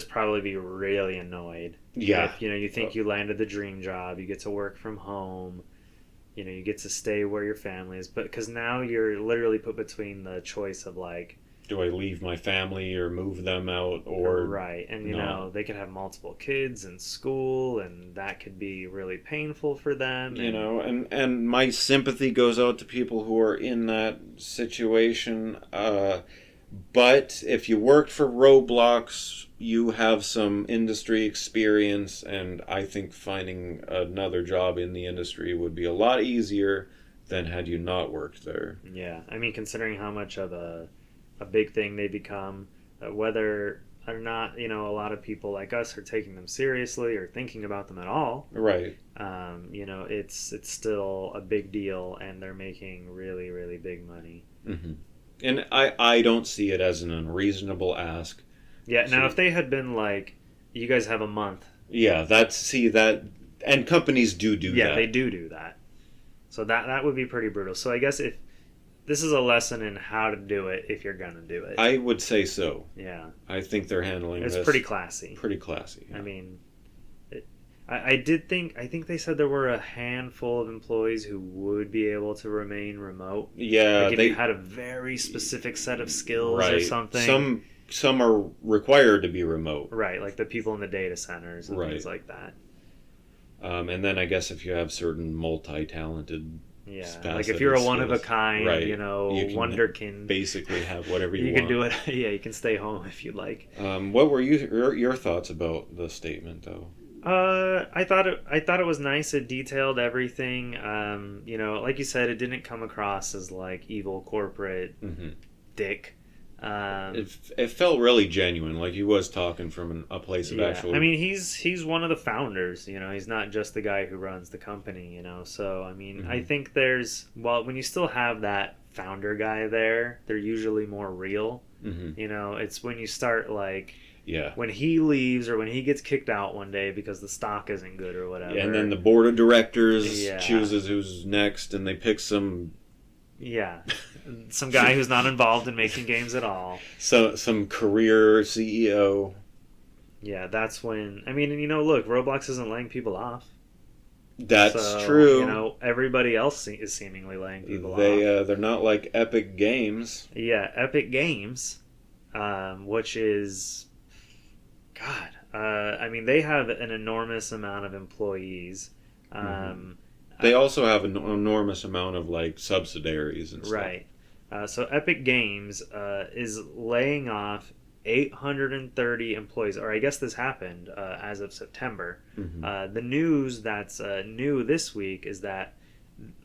probably be really annoyed. Yeah. If, you think you landed the dream job, you get to work from home, you get to stay where your family is, but because now you're literally put between the choice of like, do I leave my family or move them out, or right? And they could have multiple kids in school, and that could be really painful for them. And my sympathy goes out to people who are in that situation. But if you worked for Roblox, you have some industry experience, and I think finding another job in the industry would be a lot easier than had you not worked there. Yeah, I mean, considering how much of a big thing they become, whether or not a lot of people like us are taking them seriously or thinking about them at all. Right. It's still a big deal, and they're making really, really big money. Mm-hmm. And I don't see it as an unreasonable ask. Yeah. Now, if they had been like, you guys have a month. Yeah, and companies do that. Yeah, they do that. So that would be pretty brutal. So I guess if this is a lesson in how to do it if you're gonna do it. I would say so. Yeah. I think they're handling this pretty classy. Pretty classy. Yeah. I mean, I think they said there were a handful of employees who would be able to remain remote. Yeah. Like if you had a very specific set of skills or something. Some are required to be remote. Right, like the people in the data centers and things like that. And then I guess if you have certain multi-talented. Yeah, like if you're a one of a kind, right. wonderkin, basically have whatever you want. You can do it. Yeah, you can stay home if you'd like. What were your thoughts about the statement, though? I thought it was nice. It detailed everything. Like you said, it didn't come across as like evil corporate dick. It felt really genuine, like he was talking from a place of actual. I mean, he's one of the founders. He's not just the guy who runs the company. So I mean, I think when you still have that founder guy there, they're usually more real. It's when you start like. Yeah. When he leaves or when he gets kicked out one day because the stock isn't good or whatever. Yeah, and then the board of directors chooses who's next, and they pick some. Yeah, some guy who's not involved in making games at all. So some career CEO. Yeah, that's when. I mean, look, Roblox isn't laying people off. That's true. Everybody else is seemingly laying people off. They're not like Epic Games. Yeah, Epic Games, which is. God, I mean, they have an enormous amount of employees. They also have an enormous amount of like subsidiaries and stuff. Right. So Epic Games is laying off 830 employees, or I guess this happened as of September. The news that's new this week is that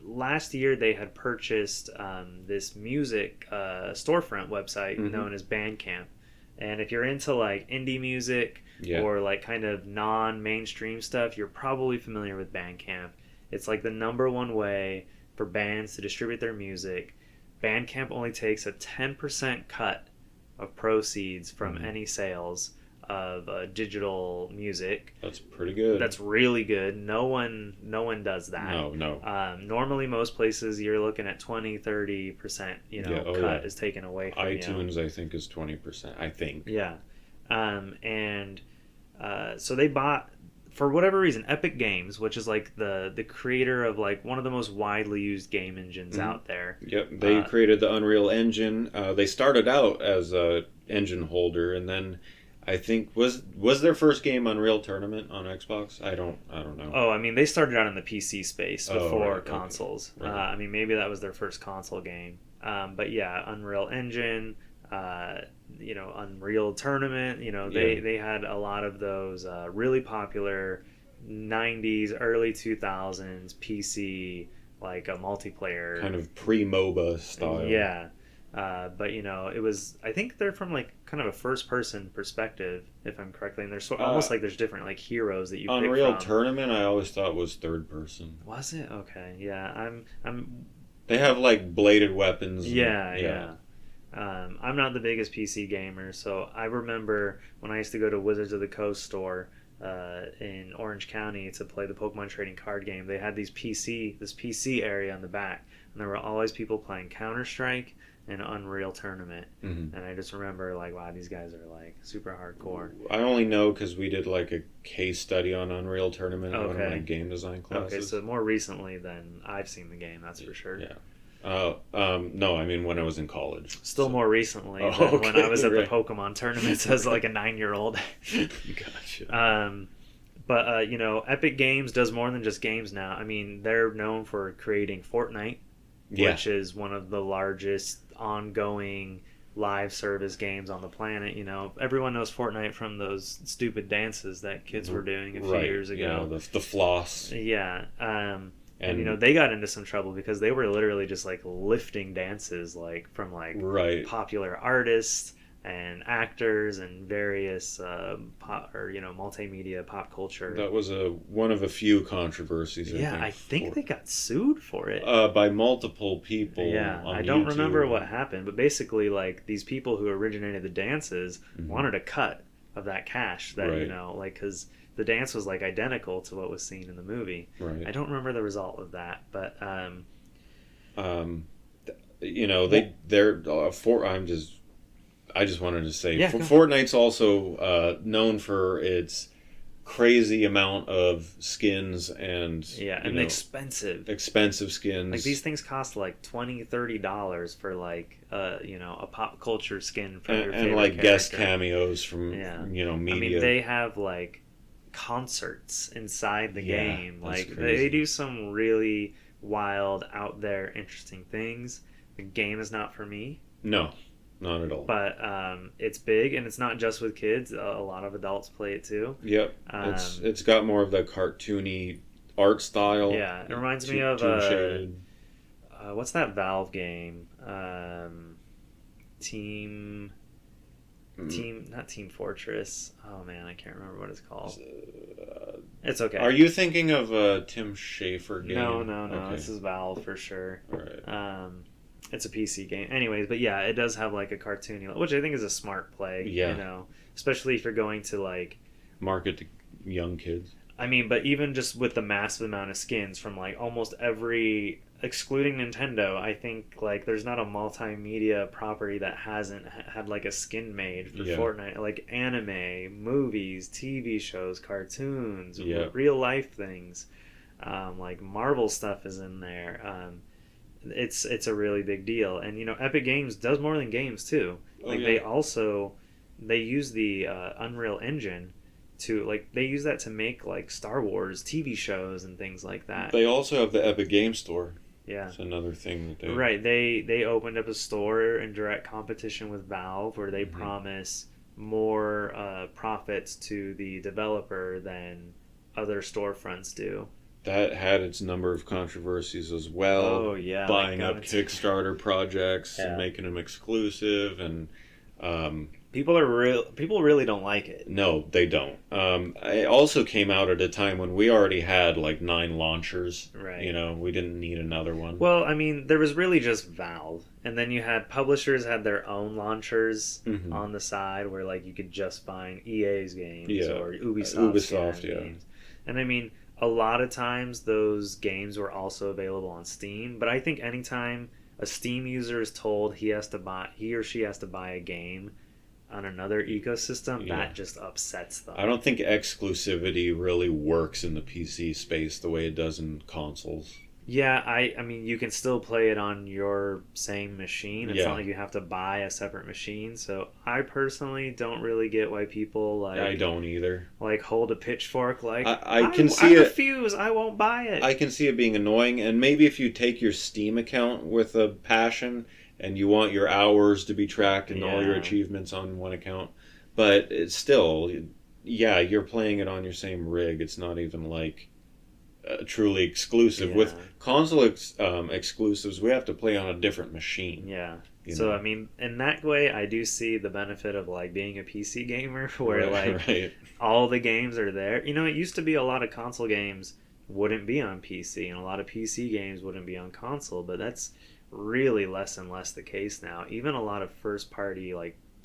last year they had purchased this music storefront website known as Bandcamp. And if you're into like indie music or like kind of non-mainstream stuff, you're probably familiar with Bandcamp. It's like the #1 way for bands to distribute their music. Bandcamp only takes a 10% cut of proceeds from any sales of digital music. That's pretty good. That's really good. No one does that. No. Normally, most places you're looking at 20-30%. Cut is taken away from iTunes, I think, is 20%. I think. Yeah, so they bought, for whatever reason, Epic Games, which is like the creator of like one of the most widely used game engines out there. Yep, they created the Unreal Engine. They started out as a engine holder, and then I think was their first game Unreal Tournament on Xbox? I don't know. Oh, I mean, they started out in the PC space before consoles. Okay. Right. I mean, maybe that was their first console game. But yeah, Unreal Engine, Unreal Tournament. They had a lot of those really popular 90s, early 2000s PC like a multiplayer kind of pre-MOBA style. Yeah. But it was. I think they're from like kind of a first-person perspective, if I'm correctly, and there's almost like there's different like heroes that you pick from. Unreal Tournament, I always thought was third-person. Was it? Okay, yeah. I'm. They have like bladed weapons. Yeah. I'm not the biggest PC gamer, so I remember when I used to go to Wizards of the Coast store in Orange County to play the Pokemon trading card game. They had this PC area on the back, and there were always people playing Counter-Strike. an Unreal tournament, Mm-hmm. and I just remember like, wow, these guys are like super hardcore. I only know because we did like a case study on Unreal Tournament in one of my game design classes. Okay, so more recently than I've seen the game, that's for sure. Yeah. No, I mean when I was in college. Still more recently than when I was at the Pokemon tournaments as like a 9-year-old. Gotcha. But you know, Epic Games does more than just games now. I mean, they're known for creating Fortnite, which is one of the largest ongoing live service games on the planet. You know, everyone knows Fortnite from those stupid dances that kids were doing a few years ago. Yeah, the floss. Yeah. And you know, they got into some trouble because they were literally just like lifting dances like from like popular artists and actors and various multimedia pop culture. That was one of a few controversies. I think they got sued for it by multiple people. Yeah, I don't remember what happened, but basically, like these people who originated the dances wanted a cut of that cash. That you know, like because the dance was like identical to what was seen in the movie. Right. I don't remember the result of that, but you know, I just wanted to say, Fortnite's also known for its crazy amount of skins and expensive skins. Like these things cost like $20-$30 for like a pop culture skin from your favorite like character. Guest cameos from media. I mean, they have like concerts inside the game. Like they do some really wild, out there, interesting things. The game is not for me. No. Not at all. But it's big, and it's not just with kids. A lot of adults play it too. Yep. It's got more of the cartoony art style. Yeah, it reminds me of what's that Valve game? Not Team Fortress. Oh man, I can't remember what it's called. It's okay. Are you thinking of a Tim Schafer game? No. Okay. This is Valve for sure. All right. It's a PC game. Anyways, but yeah, it does have like a cartoony, which I think is a smart play. Yeah. You know, especially if you're going to like market to young kids. I mean, but even just with the massive amount of skins from like almost every, excluding Nintendo, I think like there's not a multimedia property that hasn't had like a skin made for Fortnite. Like anime, movies, TV shows, cartoons, real life things. Like Marvel stuff is in there. It's a really big deal, and you know, Epic Games does more than games too. Like they use the Unreal Engine to they use that to make like Star Wars TV shows and things like that. They also have the Epic Game Store. Yeah, that's another thing that they opened up a store in direct competition with Valve where they promise more profits to the developer than other storefronts do. That had its number of controversies as well. Oh yeah, buying up Kickstarter projects and making them exclusive, and people really don't like it. No, they don't. It also came out at a time when we already had like 9 launchers. Right. You know, we didn't need another one. Well, I mean, there was really just Valve, and then you had publishers had their own launchers on the side where like you could just find EA's games or Ubisoft games, and I mean. A lot of times those games were also available on Steam, but I think anytime a Steam user is told he or she has to buy a game on another ecosystem, that just upsets them. I don't think exclusivity really works in the PC space the way it does in consoles. Yeah, I mean, you can still play it on your same machine. It's not like you have to buy a separate machine. So I personally don't really get why people I don't either. Hold a pitchfork. I can see I refuse. I won't buy it. I can see it being annoying, and maybe if you take your Steam account with a passion and you want your hours to be tracked and all your achievements on one account, but it's still, you're playing it on your same rig. It's not even like. Truly exclusive. With console exclusives, we have to play on a different machine. Yeah. So I mean, in that way, I do see the benefit of being a PC gamer, where all the games are there. You know, it used to be a lot of console games wouldn't be on PC, and a lot of PC games wouldn't be on console. But that's really less and less the case now. Even a lot of first-party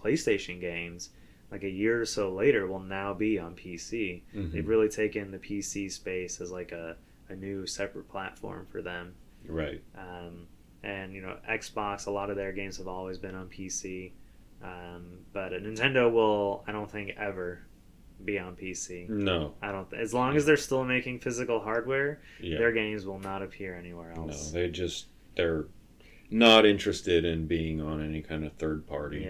PlayStation games. A year or so later will now be on PC. They've really taken the PC space as a new separate platform for them. Right. and Xbox. A lot of their games have always been on PC, but Nintendo will, I don't think, ever be on PC. No, I don't. As long as they're still making physical hardware, their games will not appear anywhere else. No, they're not interested in being on any kind of third party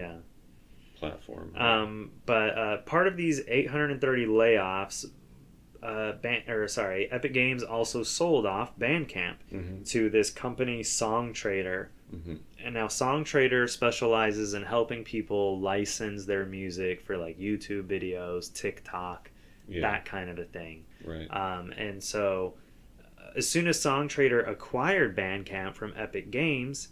platform. But part of these 830 layoffs, Epic Games also sold off Bandcamp to this company, Songtradr. And now Songtradr specializes in helping people license their music for like YouTube videos, TikTok, that kind of a thing. Right. And so as soon as Songtradr acquired Bandcamp from Epic Games,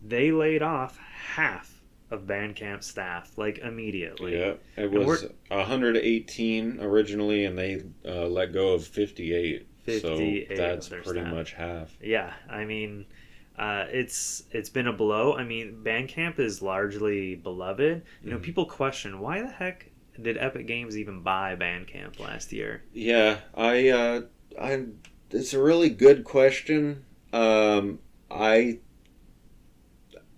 they laid off half of Bandcamp staff, like, immediately. Yeah, it was 118 originally, and they let go of 58. So that's pretty much half. Yeah, I mean, it's been a blow. I mean, Bandcamp is largely beloved. People question, why the heck did Epic Games even buy Bandcamp last year? Yeah, it's a really good question. I'm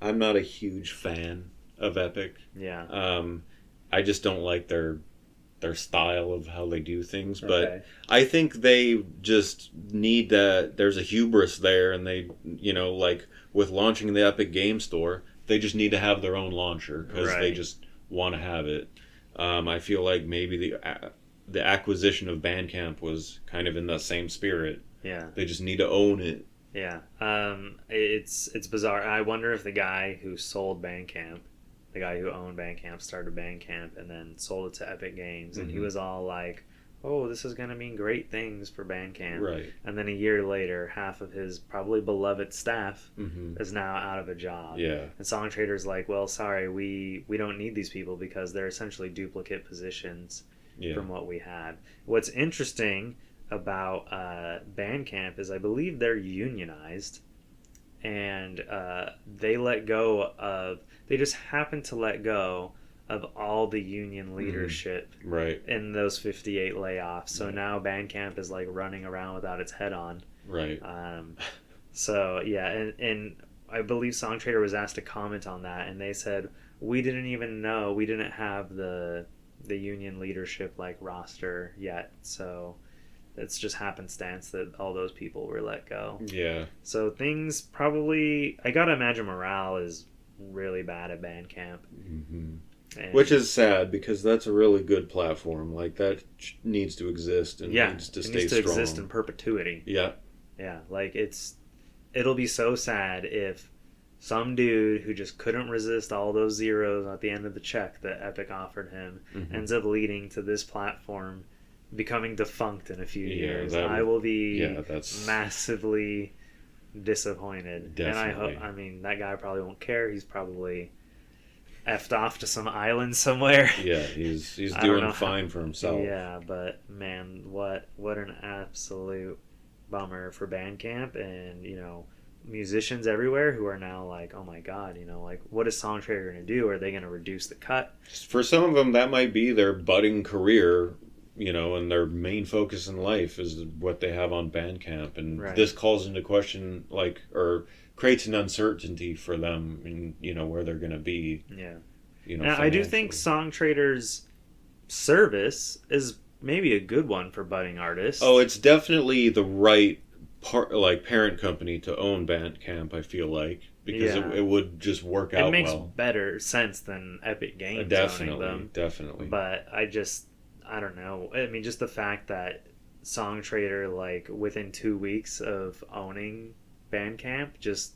not a huge fan of Epic. Yeah. I just don't like their style of how they do things. But I think they just need that. There's a hubris there, and they, like with launching the Epic Game Store, they just need to have their own launcher because they just want to have it. I feel like maybe the acquisition of Bandcamp was kind of in the same spirit. Yeah. They just need to own it. Yeah. It's bizarre. I wonder if the guy who sold Bandcamp, the guy who owned Bandcamp, started Bandcamp and then sold it to Epic Games, and he was all like, oh, this is going to mean great things for Bandcamp. Right. And then a year later, half of his probably beloved staff is now out of a job. Yeah. And Songtrader's like, well, sorry, we don't need these people because they're essentially duplicate positions from what we had. What's interesting about Bandcamp is I believe they're unionized, and they just happened to let go of all the union leadership in those 58 layoffs. So now Bandcamp is like running around without its head on. Right. So yeah, and I believe Songtradr was asked to comment on that, and they said, we didn't even know, we didn't have the union leadership like roster yet, so it's just happenstance that all those people were let go. Yeah. So things probably, I gotta imagine morale is really bad at Bandcamp. Which is sad because that's a really good platform. Like that needs to exist and needs to stay strong. Exist in perpetuity. Yeah. Yeah. Like it'll be so sad if some dude who just couldn't resist all those zeros at the end of the check that Epic offered him ends up leading to this platform becoming defunct in a few years. I will be massively disappointed. Definitely. And I mean, that guy probably won't care. He's probably effed off to some island somewhere. Yeah, he's doing fine for himself. Yeah, but man, what an absolute bummer for Bandcamp, and musicians everywhere who are now like, oh my god, like, what is Songtradr going to do? Are they going to reduce the cut? For some of them, that might be their budding career, and their main focus in life is what they have on Bandcamp, and this calls into question, or creates an uncertainty for them in, where they're going to be. Yeah. Now, I do think Songtradr's service is maybe a good one for budding artists. Oh, it's definitely the right parent company to own Bandcamp, I feel like, because it would just work out well. It makes better sense than Epic Games owning them. Definitely. But I don't know. I mean, just the fact that Songtradr, like, within 2 weeks of owning Bandcamp, just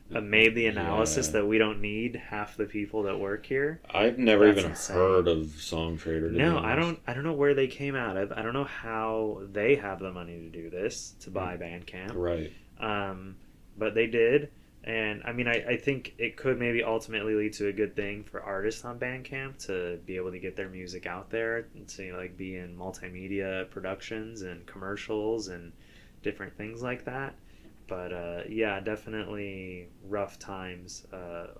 made the analysis that we don't need half the people that work here. I've never even heard of Songtradr. No, I don't know where they came out of. I don't know how they have the money to do this, to buy Bandcamp. Right. But they did. And I mean, I think it could maybe ultimately lead to a good thing for artists on Bandcamp to be able to get their music out there and to like be in multimedia productions and commercials and different things like that. But yeah, definitely rough times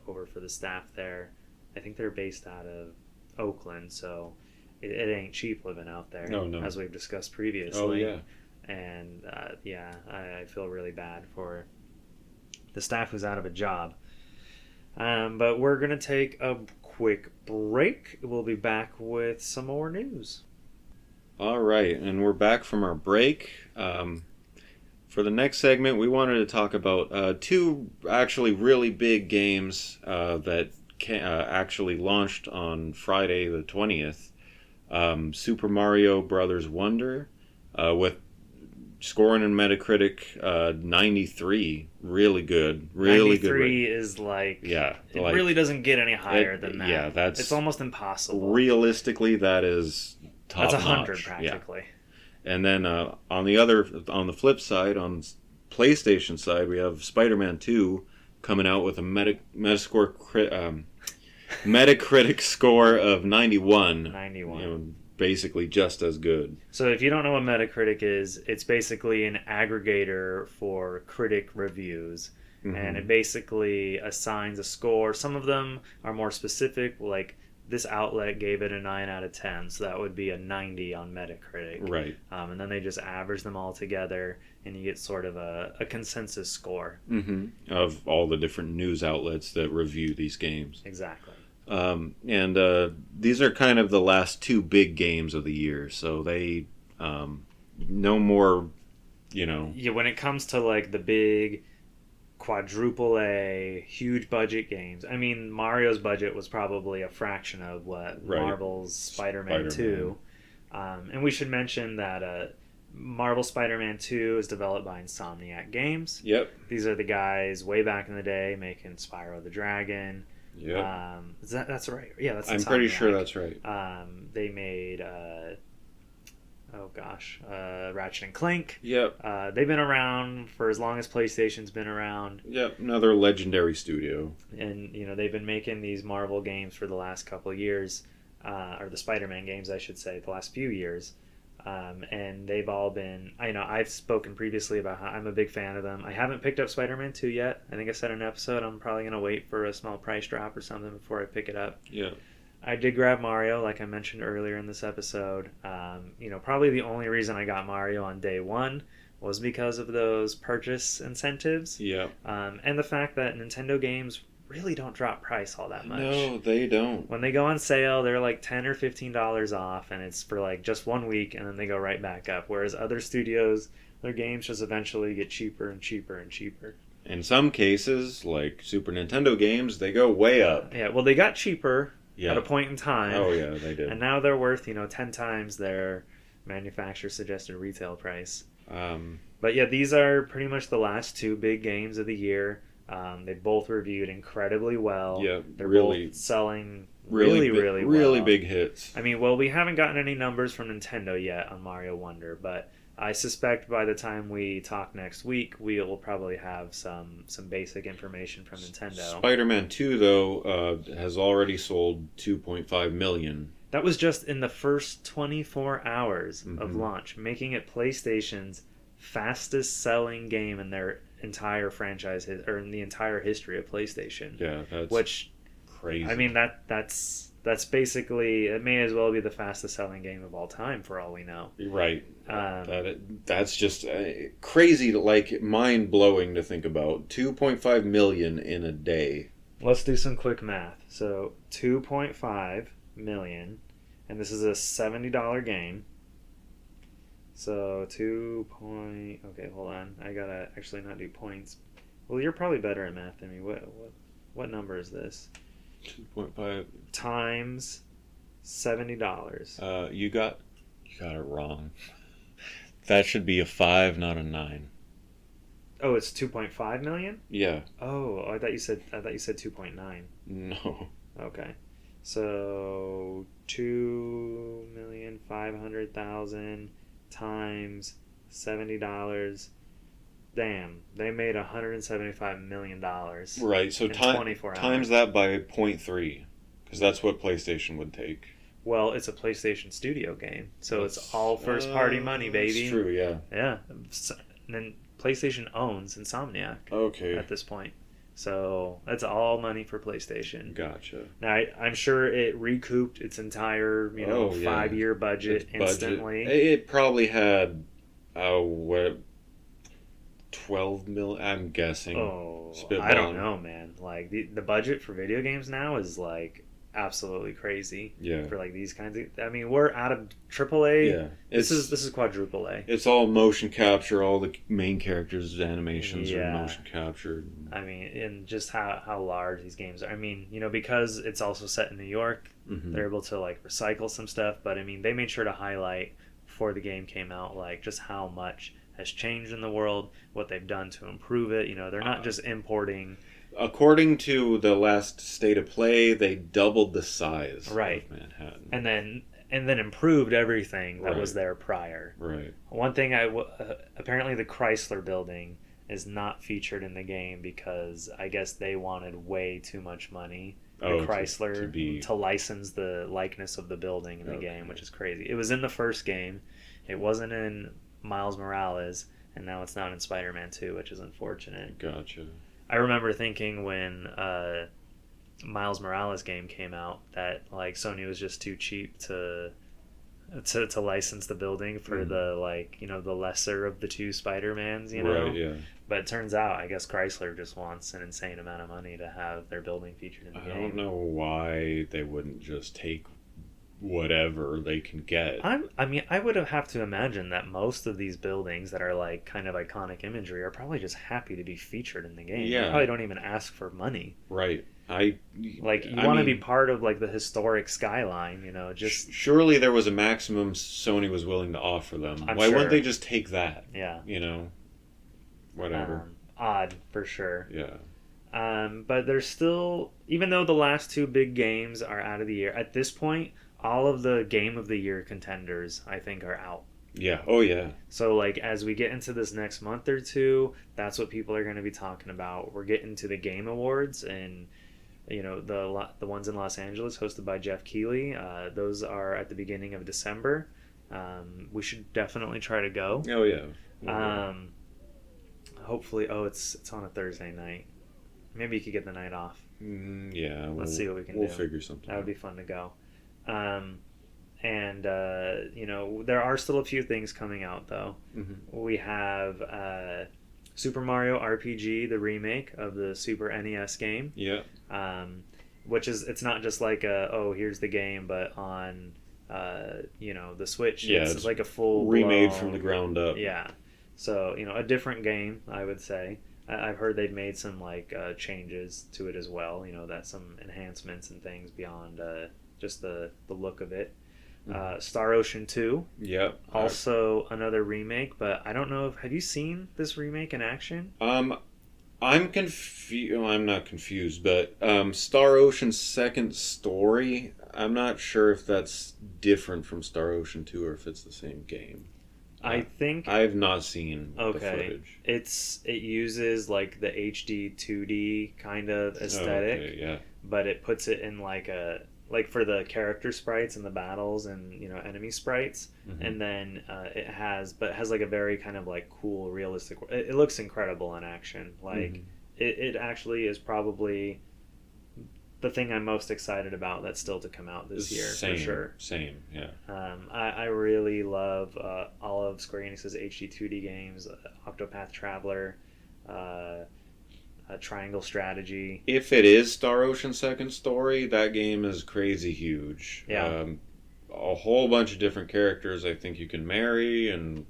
over for the staff there. I think they're based out of Oakland, so it ain't cheap living out there, as we've discussed previously. Oh, yeah. And yeah, I feel really bad for the staff who's out of a job. But we're going to take a quick break. We'll be back with some more news. All right, and we're back from our break. For the next segment, we wanted to talk about two actually really big games that actually launched on Friday the 20th. Super Mario Brothers Wonder with scoring in Metacritic 93. Really good. Really 93 good. is like... Yeah. It really doesn't get any higher than that. Yeah, that's... It's almost impossible. Realistically, that is top That's 100 notch. practically. Yeah. And then on the flip side, on PlayStation side, we have Spider-Man 2 coming out with a Metacritic score of 91. 91. Basically just as good. So if you don't know what Metacritic is, it's basically an aggregator for critic reviews. Mm-hmm. And it basically assigns a score. Some of them are more specific, like this outlet gave it a 9 out of 10, so that would be a 90 on Metacritic. Right. And then they just average them all together, and you get sort of a consensus score. Mm-hmm. Of all the different news outlets that review these games. Exactly. And these are kind of the last two big games of the year, so they no more, Yeah, when it comes to like the big quadruple A, huge budget games. I mean, Mario's budget was probably a fraction of what Marvel's Spider-Man 2. And we should mention that Marvel Spider-Man 2 is developed by Insomniac Games. Yep. These are the guys way back in the day making Spyro the Dragon. Yep. That's right. Yeah, that's Insomniac. I'm pretty sure that's right. They made... Ratchet and Clank. Yep. They've been around for as long as PlayStation's been around. Yep, another legendary studio. And, they've been making these Marvel games for the last couple of years, or the Spider-Man games, I should say, the last few years. And they've all been, I've spoken previously about how I'm a big fan of them. I haven't picked up Spider-Man 2 yet. I think I said in an episode I'm probably going to wait for a small price drop or something before I pick it up. Yeah. I did grab Mario, like I mentioned earlier in this episode. Probably the only reason I got Mario on day one was because of those purchase incentives. Yeah. And the fact that Nintendo games really don't drop price all that much. No, they don't. When they go on sale, they're like $10 or $15 off, and it's for like just 1 week, and then they go right back up. Whereas other studios, their games just eventually get cheaper and cheaper and cheaper. In some cases, like Super Nintendo games, they go way up. Yeah, well, they got cheaper. Yeah. At a point in time. Oh, yeah, they did. And now they're worth, 10 times their manufacturer suggested retail price. But yeah, these are pretty much the last two big games of the year. They both reviewed incredibly well. Yeah, they're both selling really well. Really big hits. I mean, well, we haven't gotten any numbers from Nintendo yet on Mario Wonder, but I suspect by the time we talk next week, we'll probably have some basic information from Nintendo. Spider-Man 2, though, has already sold 2.5 million. That was just in the first 24 hours of launch, making it PlayStation's fastest selling game in their entire franchise, or in the entire history of PlayStation. Yeah, that's crazy. I mean, that's basically, it may as well be the fastest selling game of all time for all we know. Right. That's just crazy, mind blowing to think about. 2.5 million in a day. Let's do some quick math. So 2.5 million, and this is a $70 game. So okay, hold on. I gotta actually not do points. Well, you're probably better at math than me. What number is this? 2.5 times $70. You got it wrong. That should be a 5, not a 9. Oh, it's 2.5 million? Yeah. Oh, I thought you said 2.9. No. Okay. So 2,500,000 times $70. Damn, they made $175 million. Right, so 24 hours. Times that by 0.3, because that's what PlayStation would take. Well, it's a PlayStation Studio game, so it's all first-party money, baby. That's true, yeah. Yeah, and then PlayStation owns Insomniac at this point. So that's all money for PlayStation. Gotcha. Now, I'm sure it recouped its entire, 5-year budget instantly. It probably had 12 mil. I'm guessing. Oh, I don't know, man. Like the budget for video games now is like absolutely crazy. Yeah. For like these kinds of, I mean, we're out of AAA. Yeah. This is quadruple A. It's all motion capture. All the main characters' animations are motion captured. I mean, and just how large these games are. I mean, because it's also set in New York, they're able to like recycle some stuff. But I mean, they made sure to highlight before the game came out, like just how much has changed in the world, what they've done to improve it. They're not just importing. According to the last state of play, they doubled the size of Manhattan. And then improved everything that was there prior. Right. One thing apparently the Chrysler building is not featured in the game because I guess they wanted way too much money. Chrysler to license the likeness of the building in the game, which is crazy. It was in the first game. It wasn't in Miles Morales, and now it's not in Spider-Man 2, which is unfortunate. Gotcha. I remember thinking when Miles Morales game came out that like Sony was just too cheap to license the building for the lesser of the two Spider-Mans, Right, yeah. But it turns out, I guess Chrysler just wants an insane amount of money to have their building featured in the game. I don't know why they wouldn't just take whatever they can get. I would have to imagine that most of these buildings that are like kind of iconic imagery are probably just happy to be featured in the game. Yeah. They probably don't even ask for money. Right. You want to be part of like the historic skyline, just surely there was a maximum Sony was willing to offer them. Why wouldn't they just take that? Yeah. Whatever. Odd for sure. Yeah. But there's still, even though the last two big games are out of the year, at this point, all of the Game of the Year contenders, I think, are out. Yeah. Oh, yeah. So, like, as we get into this next month or two, that's what people are going to be talking about. We're getting to the Game Awards, and, the ones in Los Angeles, hosted by Jeff Keighley. Those are at the beginning of December. We should definitely try to go. Oh, yeah. Hopefully, it's on a Thursday night. Maybe you could get the night off. Yeah. Let's see what we can do. We'll figure something out. That would be fun to go. There are still a few things coming out, though. Mm-hmm. We have Super Mario RPG, the remake of the Super NES game. Yeah. Which it's not just like here's the game, but on, the Switch. Yeah, it's like a full remade from the ground up. Yeah. So, a different game, I would say. I've heard they've made some changes to it as well. That some enhancements and things beyond just the look of it. Star Ocean 2. Yep. Also another remake, but I don't know have you seen this remake in action? I'm confused. I'm not confused, but Star Ocean's second story, I'm not sure if that's different from Star Ocean 2 or if it's the same game. I think I've not seen the footage. It uses like the HD 2D kind of aesthetic, but it puts it in like for the character sprites and the battles and enemy sprites, and then it has like a very kind of like cool realistic. It looks incredible in action. Like it actually is probably the thing I'm most excited about that's still to come out this year, for sure. Same, yeah. I really love all of Square Enix's HD 2D games, Octopath Traveler, Triangle Strategy. If it is Star Ocean's second story, that game is crazy huge. Yeah. A whole bunch of different characters I think you can marry, and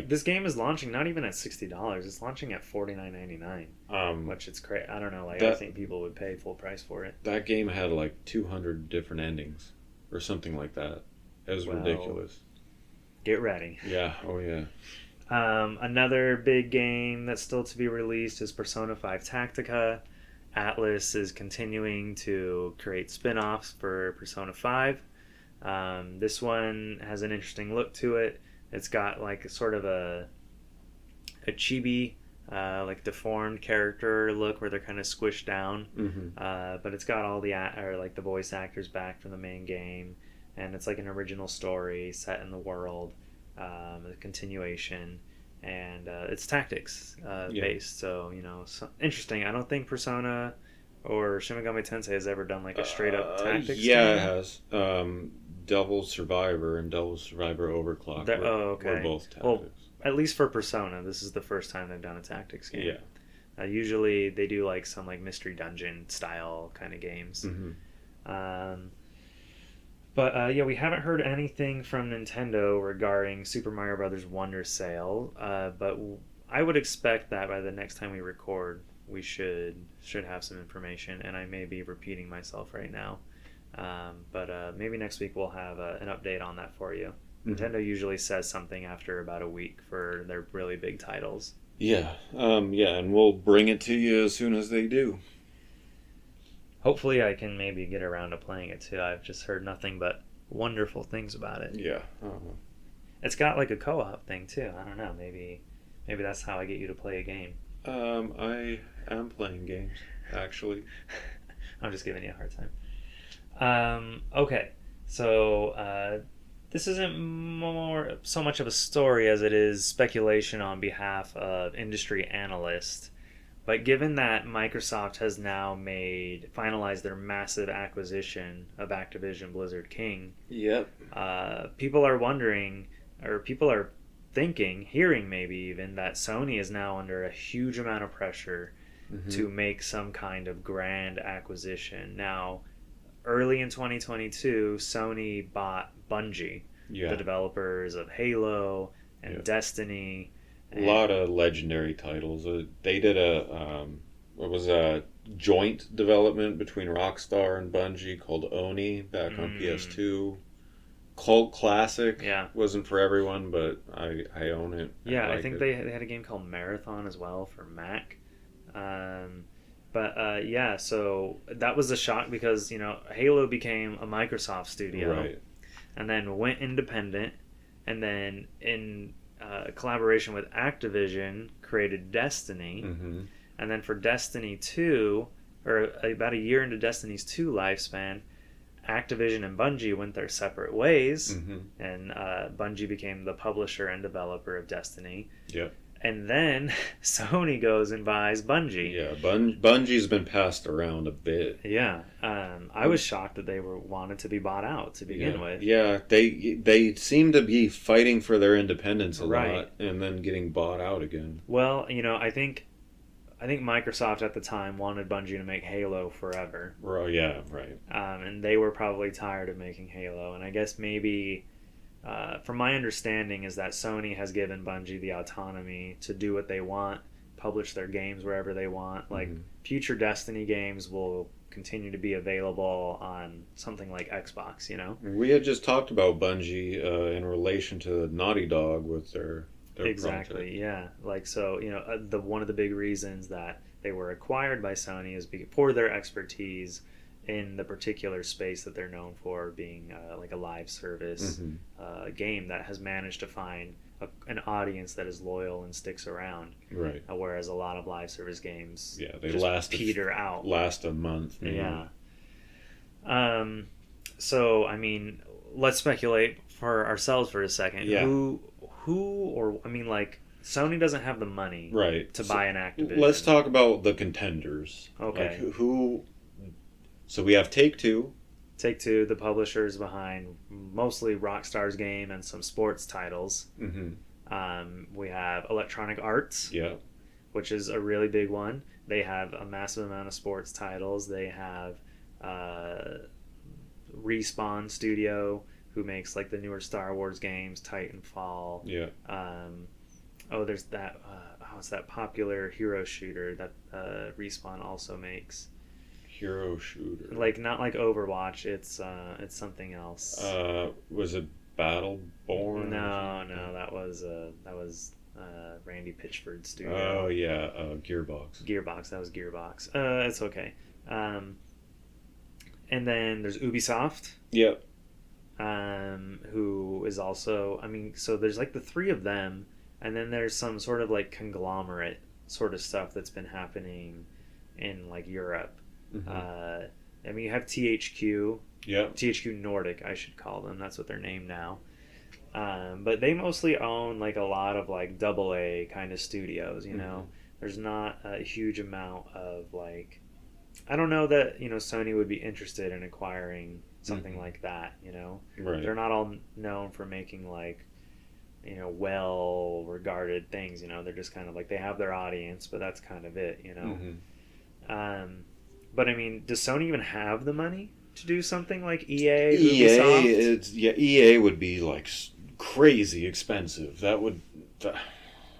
this game is launching not even at $60. It's launching at $49.99. Which is crazy. I don't know. I think people would pay full price for it. That game had 200 different endings, or something like that. It was ridiculous. Get ready. Yeah. Oh yeah. Another big game that's still to be released is Persona 5 Tactica. Atlas is continuing to create spin-offs for Persona 5. This one has an interesting look to it. It's got sort of a chibi, deformed character look where they're kind of squished down. Mm-hmm. But it's got all the voice actors back from the main game, and it's like an original story set in the world, a continuation, and it's tactics based. So interesting. I don't think Persona or Shin Megami Tensei has ever done a straight up tactics. Yeah, it has. Double Survivor and Double Survivor Overclock were both tactics. Well, at least for Persona, this is the first time they've done a tactics game. Yeah. Usually they do like some like mystery dungeon style kind of games. But yeah, we haven't heard anything from Nintendo regarding Super Mario Brothers Wonder Sale. But I would expect that by the next time we record, we should have some information. And I may be repeating myself right now. But maybe next week we'll have an update on that for you. Nintendo usually says something after about a week for their really big titles. Yeah, and we'll bring it to you as soon as they do. Hopefully I can maybe get around to playing it too. I've just heard nothing but wonderful things about it. Yeah. It's got like a co-op thing too. I don't know. Maybe that's how I get you to play a game. I am playing games, actually. I'm just giving you a hard time. Okay. So, this isn't so much of a story as it is speculation on behalf of industry analysts. But given that Microsoft has now finalized their massive acquisition of Activision Blizzard King, yep. People are wondering, or people are thinking, hearing maybe even, that Sony is now under a huge amount of pressure to make some kind of grand acquisition. Now, early in 2022, Sony bought Bungie, the developers of Halo and Destiny. A lot of legendary titles. They did a joint development between Rockstar and Bungie called Oni back on PS2. Cult classic. Yeah. Wasn't for everyone, but I own it. Yeah, I think they had a game called Marathon as well for Mac. Yeah, so that was a shock because, Halo became a Microsoft studio. Right. And then went independent. And then in collaboration with Activision created Destiny. And then for Destiny 2, or about a year into Destiny's 2 lifespan, Activision and Bungie went their separate ways, and Bungie became the publisher and developer of Destiny. Yep. And then Sony goes and buys Bungie. Yeah, Bungie's been passed around a bit. Yeah, I was shocked that they wanted to be bought out to begin with. Yeah, they seem to be fighting for their independence a lot, and then getting bought out again. Well, I think Microsoft at the time wanted Bungie to make Halo forever. Oh yeah, right. And they were probably tired of making Halo, and I guess maybe. From my understanding is that Sony has given Bungie the autonomy to do what they want, publish their games wherever they want. Like future Destiny games will continue to be available on something like Xbox, We had just talked about Bungie in relation to Naughty Dog with their exactly, project. Yeah. Like so, one of the big reasons that they were acquired by Sony is for their expertise in the particular space that they're known for, being like a live service game that has managed to find an audience that is loyal and sticks around. Right. Whereas a lot of live service games they just peter out. Last a month. Maybe. Yeah. So, I mean, let's speculate for ourselves for a second. Yeah. Sony doesn't have the money to buy an Activision. Let's talk about the contenders. Okay. Like who... So we have Take-Two. Take-Two, the publishers behind mostly Rockstar's game and some sports titles. We have Electronic Arts, which is a really big one. They have a massive amount of sports titles. They have Respawn Studio, who makes like the newer Star Wars games, Titanfall. Yeah. There's that. What's that popular hero shooter that Respawn also makes? Hero shooter, like not like Overwatch. It's something else. Was it Battleborn? No, that was Randy Pitchford's studio. Oh yeah, Gearbox. That was Gearbox. It's okay. And then there's Ubisoft. Yep. Who is also, so there's like the three of them, and then there's some sort of like conglomerate sort of stuff that's been happening in like Europe. You have THQ. Yeah. THQ Nordic, I should call them. That's what they're named now. But they mostly own like a lot of like AA kind of studios, There's not a huge amount of like... I don't know that, Sony would be interested in acquiring something like that, Right. They're not all known for making like, well regarded things. They're just kind of like, they have their audience, but that's kind of it. But I mean, does Sony even have the money to do something like EA, Ubisoft? EA would be like crazy expensive. That would.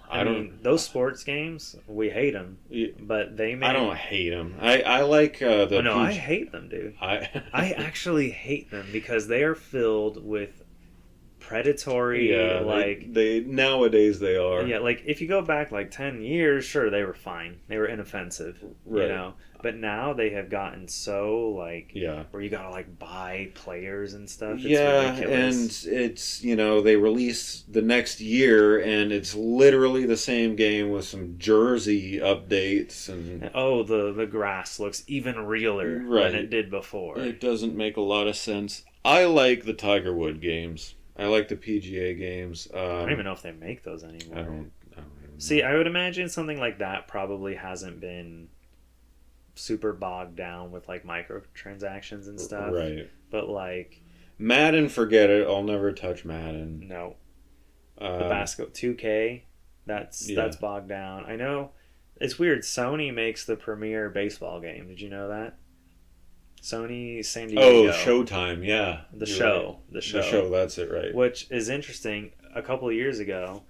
I mean, those sports games, we hate them, but they make... I don't hate them. I like the... Oh, no, I hate them, dude. I actually hate them because they are filled with predatory, nowadays they are. Yeah, like, if you go back, 10 years, sure, they were fine. They were inoffensive, right. But now they have gotten so, where you gotta, buy players and stuff. It's ridiculous. And it's, they release the next year, and it's literally the same game with some jersey updates. And oh, the grass looks even realer than it did before. It doesn't make a lot of sense. I like the Tiger Woods games. I like the PGA games. I don't even know if they make those anymore. I don't See, I would imagine something like that probably hasn't been super bogged down with microtransactions and stuff. Right. But Madden, forget it. I'll never touch Madden. No. The basketball 2K, that's bogged down. I know it's weird. Sony makes the premier baseball game. Did you know that? Sony San Diego. Oh, Showtime, yeah. The show. The show, that's it, right. Which is interesting. A couple of years ago,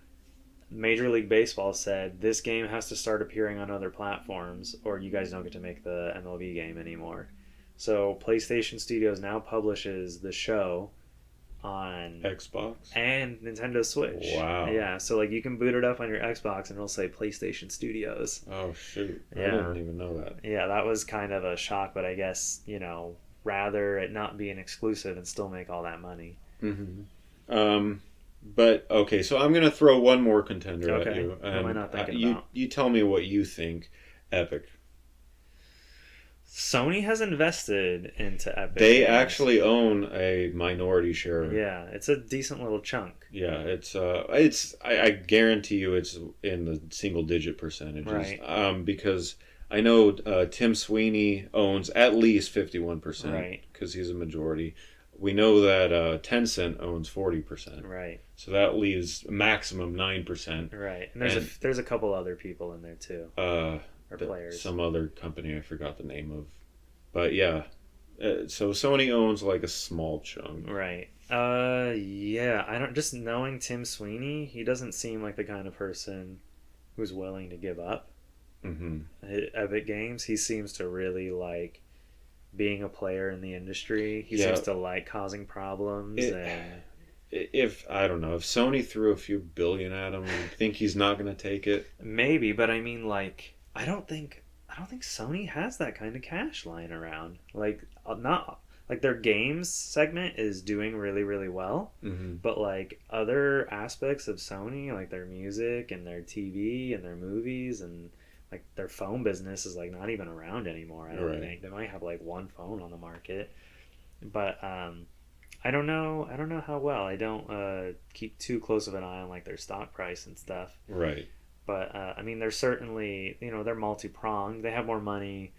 Major League Baseball said this game has to start appearing on other platforms or you guys don't get to make the MLB game anymore. So PlayStation Studios now publishes the show on Xbox and Nintendo Switch. Wow. Yeah, so you can boot it up on your Xbox and it'll say PlayStation Studios. Oh shoot. Yeah. I didn't even know that. Yeah, that was kind of a shock, but I guess, rather it not be an exclusive and still make all that money. Mm-hmm. But okay, so I'm gonna throw one more contender at you. What am I not thinking about? You tell me what you think. Epic. Sony has invested into Epic. They actually own a minority share. Yeah, it's a decent little chunk. Yeah, it's I guarantee you it's in the single digit percentages. Right. Because I know Tim Sweeney owns at least 51%. Right. Because he's a majority. We know that Tencent owns 40%. Right. So that leaves maximum 9%. Right. And there's a couple other people in there too. Or players. Some other company I forgot the name of. But yeah. So Sony owns a small chunk. Right. Yeah, just knowing Tim Sweeney, he doesn't seem like the kind of person who's willing to give up. Mm-hmm. Epic Games, he seems to really like being a player in the industry. He seems to like causing problems. If I don't know, if Sony threw a few billion at him, you think he's not going to take it? Maybe, but I mean, I don't think Sony has that kind of cash lying around. Their games segment is doing really, really well. Mm-hmm. But other aspects of Sony, like their music and their TV and their movies and their phone business is not even around anymore. I don't think they might have one phone on the market. But I don't know how well. I don't keep too close of an eye on their stock price and stuff. Right. But I mean, they're certainly, they're multi-pronged. They have more money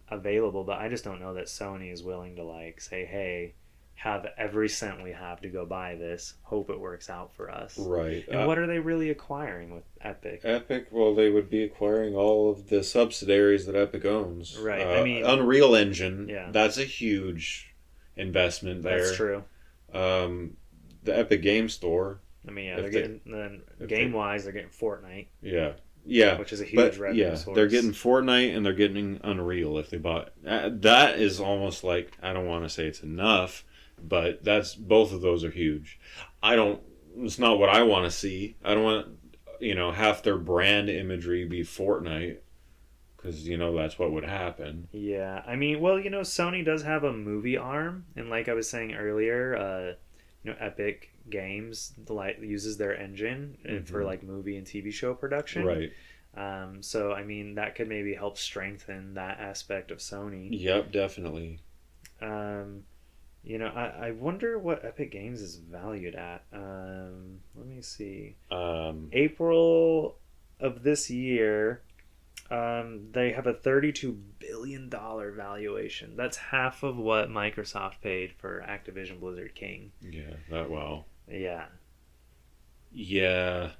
available, but I just don't know that Sony is willing to say, hey, have every cent we have to go buy this. Hope it works out for us. Right. And what are they really acquiring with Epic? Epic, well, they would be acquiring all of the subsidiaries that Epic owns. Right. I mean, Unreal Engine. Yeah. That's a huge investment there. That's true. The Epic Game Store. I mean, yeah, they're getting Fortnite. Yeah. Yeah. Which is a huge revenue source. They're getting Fortnite and they're getting Unreal if they bought. That is almost I don't want to say it's enough, but both of those are huge. It's not what I want to see. I don't want, half their brand imagery be Fortnite. Because, that's what would happen. Yeah. I mean, well, Sony does have a movie arm. And like I was saying earlier, Epic Games uses their engine for movie and TV show production. Right. So I mean that could maybe help strengthen that aspect of Sony. Yep, definitely. I wonder what Epic Games is valued at. Let me see. April of this year, they have a $32 billion valuation. That's half of what Microsoft paid for Activision Blizzard King. Yeah, that wow. Yeah. Yeah.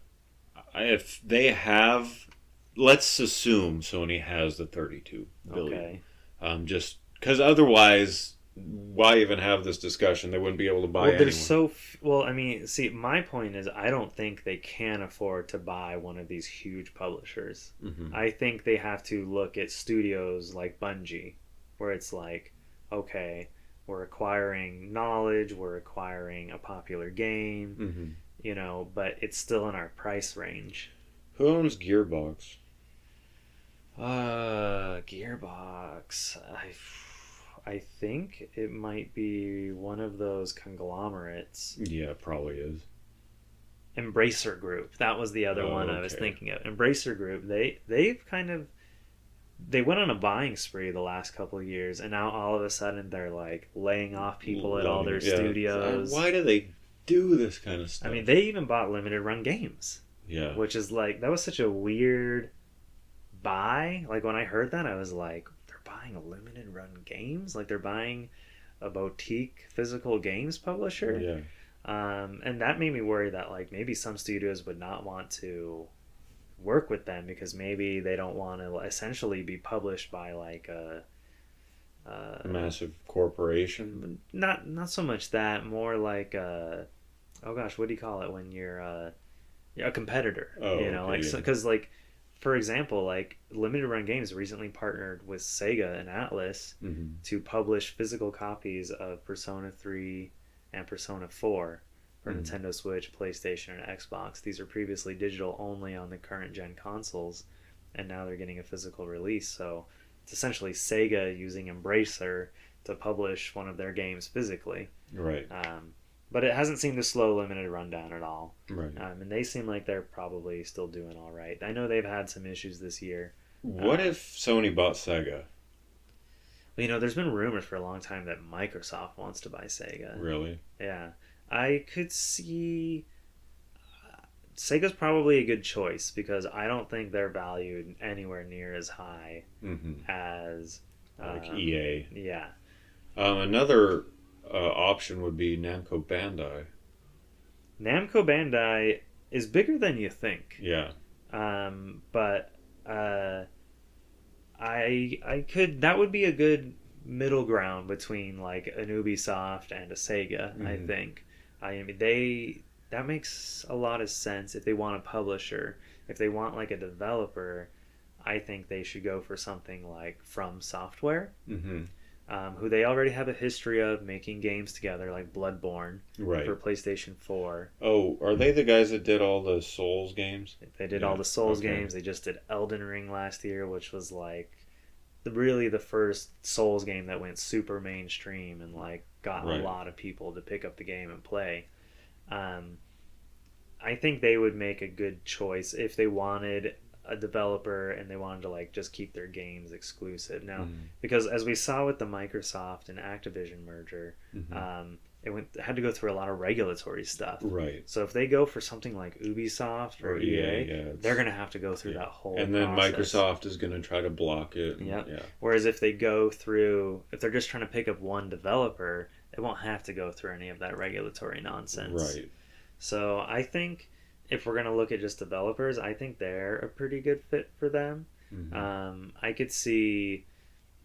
If they have, let's assume Sony has the 32 billion. Okay. Just because otherwise, why even have this discussion? They wouldn't be able to buy anyone. Well, I mean, see, my point is I don't think they can afford to buy one of these huge publishers. Mm-hmm. I think they have to look at studios like Bungie, where it's like, okay, we're acquiring knowledge, we're acquiring a popular game, Mm-hmm. but it's still in our price range. Who owns Gearbox? Gearbox. I think it might be one of those conglomerates. Yeah, it probably is. Embracer Group. That was the other one I was thinking of. Embracer Group. They went on a buying spree the last couple of years, and now all of a sudden they're like laying off people at all their studios. Why do they do this kind of stuff? I mean, they even bought limited run games. Yeah. Which is like, that was such a weird buy. Like when I heard that, I was like, they're buying a limited run games? Like they're buying a boutique physical games publisher? Yeah. And that made me worry that like maybe some studios would not want to work with them because maybe they don't want to essentially be published by like a massive corporation. Not so much that, more like oh gosh, what do you call it when you're a competitor? Because like for example, like Limited Run Games recently partnered with Sega and Atlas to publish physical copies of Persona 3 and Persona 4 for Nintendo Switch, PlayStation, and Xbox. These are previously digital only on the current gen consoles, and now they're getting a physical release. So it's essentially Sega using Embracer to publish one of their games physically. Right. But it hasn't seemed to slow Limited Run down at all. Right. And they seem like they're probably still doing all right. I know they've had some issues this year. What if Sony bought Sega? Well, there's been rumors for a long time that Microsoft wants to buy Sega. Really? Yeah. I could see... Sega's probably a good choice because I don't think they're valued anywhere near as high as... like EA. Yeah. Another option would be Namco Bandai. Namco Bandai is bigger than you think. Yeah. But I could, that would be a good middle ground between like an Ubisoft and a Sega, I think. I mean, that makes a lot of sense if they want a publisher. If they want like a developer, I think they should go for something like From Software, who they already have a history of making games together, like Bloodborne for PlayStation 4. Oh, are they the guys that did all the Souls games? They did all the Souls games. They just did Elden Ring last year, which was like really the first Souls game that went super mainstream and like got a lot of people to pick up the game and play. I think they would make a good choice if they wanted a developer and they wanted to like just keep their games exclusive. Now, because as we saw with the Microsoft and Activision merger, it had to go through a lot of regulatory stuff. Right. So if they go for something like Ubisoft or EA, they're going to have to go through that whole and then process. Microsoft is going to try to block it. Yeah. Whereas if they're just trying to pick up one developer, they won't have to go through any of that regulatory nonsense. Right. So I think if we're going to look at just developers, I think they're a pretty good fit for them. I could see,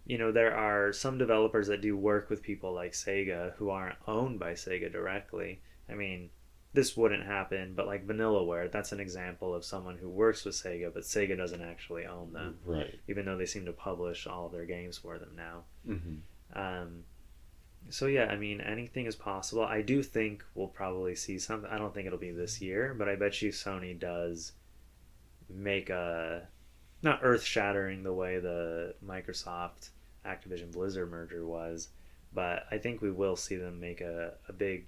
there are some developers that do work with people like Sega who aren't owned by Sega directly. I mean, this wouldn't happen, but like Vanillaware, that's an example of someone who works with Sega, but Sega doesn't actually own them. Right. Even though they seem to publish all of their games for them now. So yeah, I mean, anything is possible. I do think we'll probably see something. I don't think it'll be this year, but I bet you Sony does make not earth-shattering the way the Microsoft Activision Blizzard merger was, but I think we will see them make a big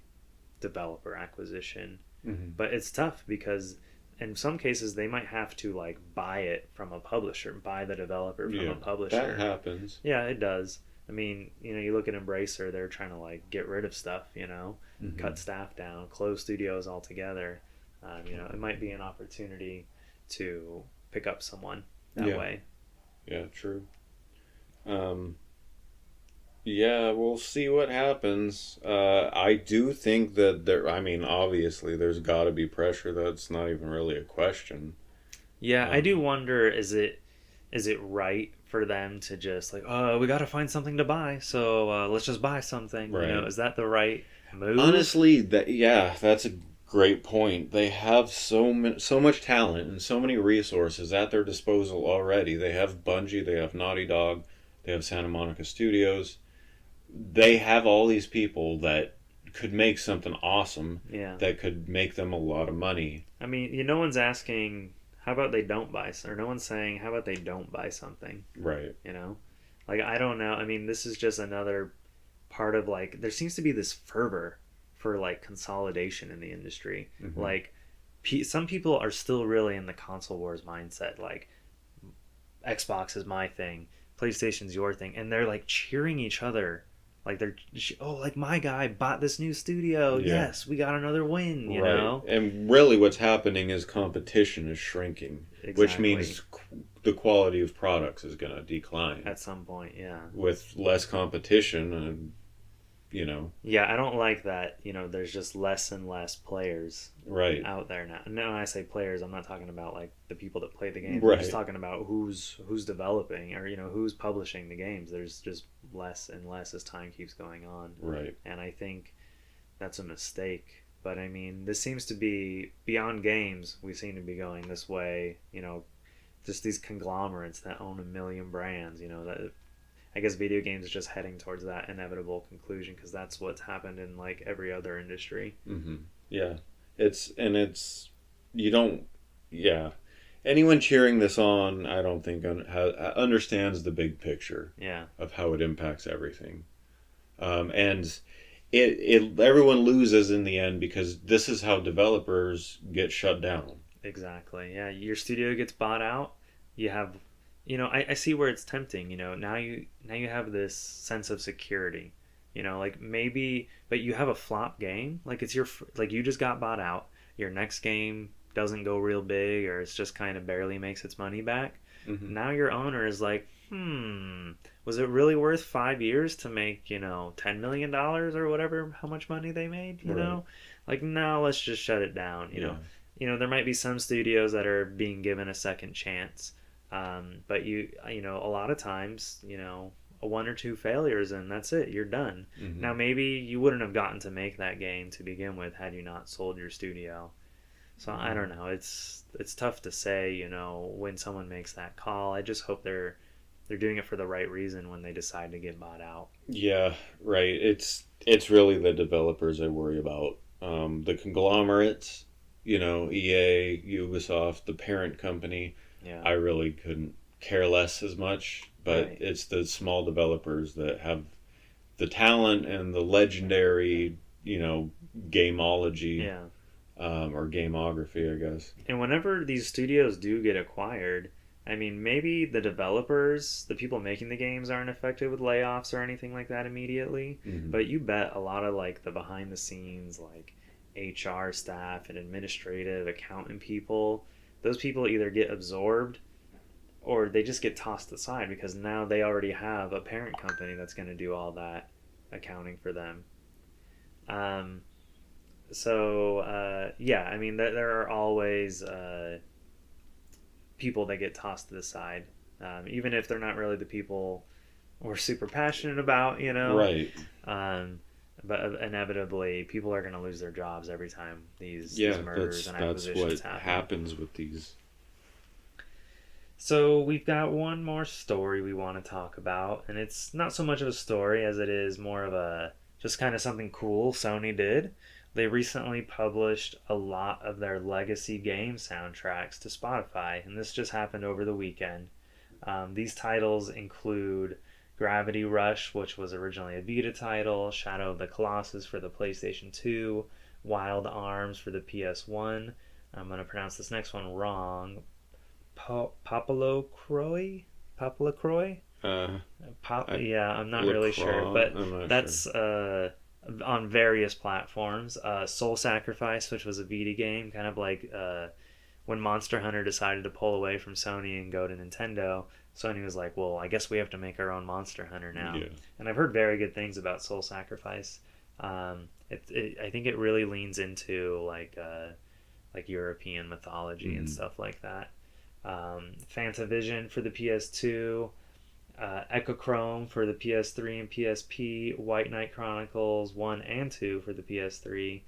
developer acquisition. But it's tough because in some cases they might have to like buy it from a publisher, buy the developer from a publisher. That happens. Yeah, it does. I mean, you look at Embracer, they're trying to like get rid of stuff, cut staff down, close studios altogether. It might be an opportunity to pick up someone that way. Yeah, true. Yeah, we'll see what happens. I do think that obviously there's got to be pressure. That's not even really a question. Yeah, I do wonder, is it right for them to just like, oh, we got to find something to buy, so let's just buy something. Right. Is that the right move? Honestly, that's a great point. They have so much talent and so many resources at their disposal already. They have Bungie, they have Naughty Dog, they have Santa Monica Studios. They have all these people that could make something awesome. Yeah. That could make them a lot of money. I mean, no one's asking, how about they don't buy, or no one's saying, how about they don't buy something? Right. Like, I don't know. I mean, this is just another part of, like, there seems to be this fervor for, like, consolidation in the industry. Mm-hmm. Like, some people are still really in the console wars mindset. Like, Xbox is my thing, PlayStation's your thing, and they're, like, cheering each other. Like, like, my guy bought this new studio. Yeah. Yes, we got another win, you know? And really what's happening is competition is shrinking, exactly. Which means the quality of products is going to decline. At some point, yeah. With less competition, Yeah, I don't like that, there's just less and less players out there now. And when I say players, I'm not talking about, like, the people that play the game. Right. I'm just talking about who's developing or, who's publishing the games. There's just less and less as time keeps going on. Right. And I think that's a mistake. But, I mean, this seems to be, beyond games, we seem to be going this way, just these conglomerates that own a million brands, that... I guess video games is just heading towards that inevitable conclusion because that's what's happened in, like, every other industry. Mm-hmm. Yeah. Anyone cheering this on, I don't think understands the big picture of how it impacts everything. And everyone loses in the end because this is how developers get shut down. Exactly. Yeah. Your studio gets bought out. You have... I see where it's tempting, now you have this sense of security, like maybe, but you have a flop game, like it's like you just got bought out, your next game doesn't go real big, or it's just kind of barely makes its money back. Mm-hmm. Now your owner is like, was it really worth 5 years to make, $10 million or whatever, how much money they made, you know? Like, now let's just shut it down, there might be some studios that are being given a second chance. But a lot of times, one or two failures and that's it. You're done. Mm-hmm. Now, maybe you wouldn't have gotten to make that game to begin with had you not sold your studio. So I don't know. It's tough to say, when someone makes that call. I just hope they're doing it for the right reason when they decide to get bought out. Yeah, right. It's really the developers I worry about. The conglomerates, EA, Ubisoft, the parent company. Yeah. I really couldn't care less as much, but It's the small developers that have the talent and the legendary, gameology, or gameography, I guess. And whenever these studios do get acquired, I mean, maybe the developers, the people making the games, aren't affected with layoffs or anything like that immediately, but you bet a lot of, like, the behind the scenes, like, HR staff and administrative accountant people, those people either get absorbed or they just get tossed aside because now they already have a parent company that's going to do all that accounting for them. I mean, there are always people that get tossed to the side, even if they're not really the people we're super passionate about, Right. But inevitably, people are going to lose their jobs every time these murders and acquisitions happen. That's what happens with these. So we've got one more story we want to talk about, and it's not so much of a story as it is more of just kind of something cool Sony did. They recently published a lot of their legacy game soundtracks to Spotify, and this just happened over the weekend. These titles include Gravity Rush, which was originally a Vita title, Shadow of the Colossus for the PlayStation 2, Wild Arms for the PS1. I'm going to pronounce this next one wrong. Papalo Croy? I'm not really sure, but that's on various platforms. Soul Sacrifice, which was a Vita game, kind of like when Monster Hunter decided to pull away from Sony and go to Nintendo, Sony was like, well, I guess we have to make our own Monster Hunter now. Yeah. And I've heard very good things about Soul Sacrifice. I think it really leans into like European mythology and stuff like that. Fantavision for the PS2, Echochrome for the PS3 and PSP, White Knight Chronicles 1 and 2 for the PS3,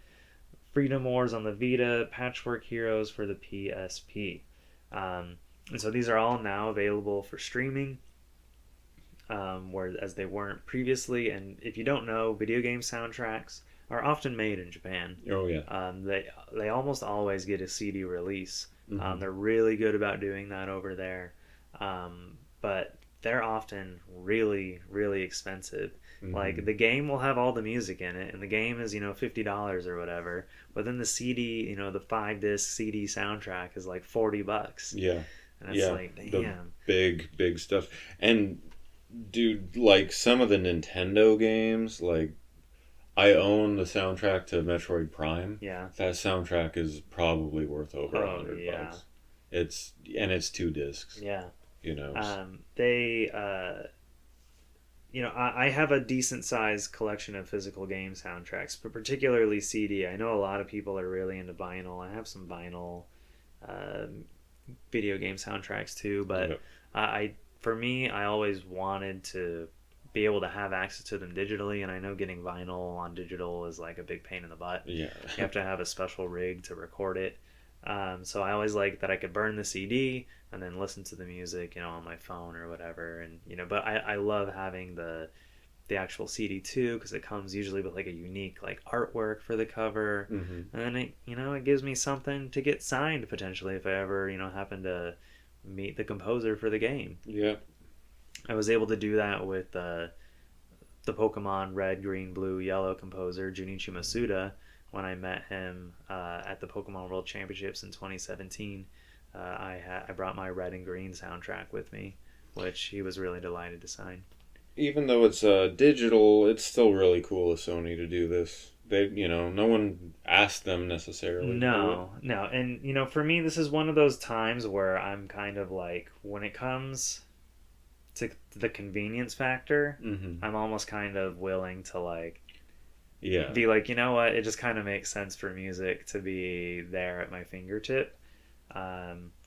Freedom Wars on the Vita, Patchwork Heroes for the PSP. And so these are all now available for streaming, whereas they weren't previously. And if you don't know, video game soundtracks are often made in Japan. Oh yeah. They almost always get a CD release. Mm-hmm. They're really good about doing that over there, but they're often really, really expensive. Mm-hmm. Like the game will have all the music in it, and the game is $50 or whatever. But then the CD, the 5-disc CD soundtrack is like $40. Yeah, and it's like, damn, the big stuff. And dude, like some of the Nintendo games, like I own the soundtrack to Metroid Prime. Yeah, that soundtrack is probably worth over $100. It's 2 discs. Yeah. I have a decent sized collection of physical game soundtracks, but particularly CD. I know a lot of people are really into vinyl. I have some vinyl video game soundtracks too, but for me, I always wanted to be able to have access to them digitally, and I know getting vinyl on digital is like a big pain in the butt. Yeah. You have to have a special rig to record it. So I always liked that I could burn the CD and then listen to the music, on my phone or whatever. And but I love having the actual CD too, because it comes usually with like a unique like artwork for the cover, and then it gives me something to get signed potentially if I ever happen to meet the composer for the game. Yeah. I was able to do that with the Pokemon Red, Green, Blue, Yellow composer Junichi Masuda. When I met him at the Pokemon World Championships in 2017, I brought my Red and Green soundtrack with me, which he was really delighted to sign. Even though it's digital, it's still really cool of Sony to do this. They, no one asked them necessarily. No. And, for me, this is one of those times where I'm kind of like, when it comes to the convenience factor, I'm almost kind of willing to like, be like, you know what, it just kind of makes sense for music to be there at my fingertip.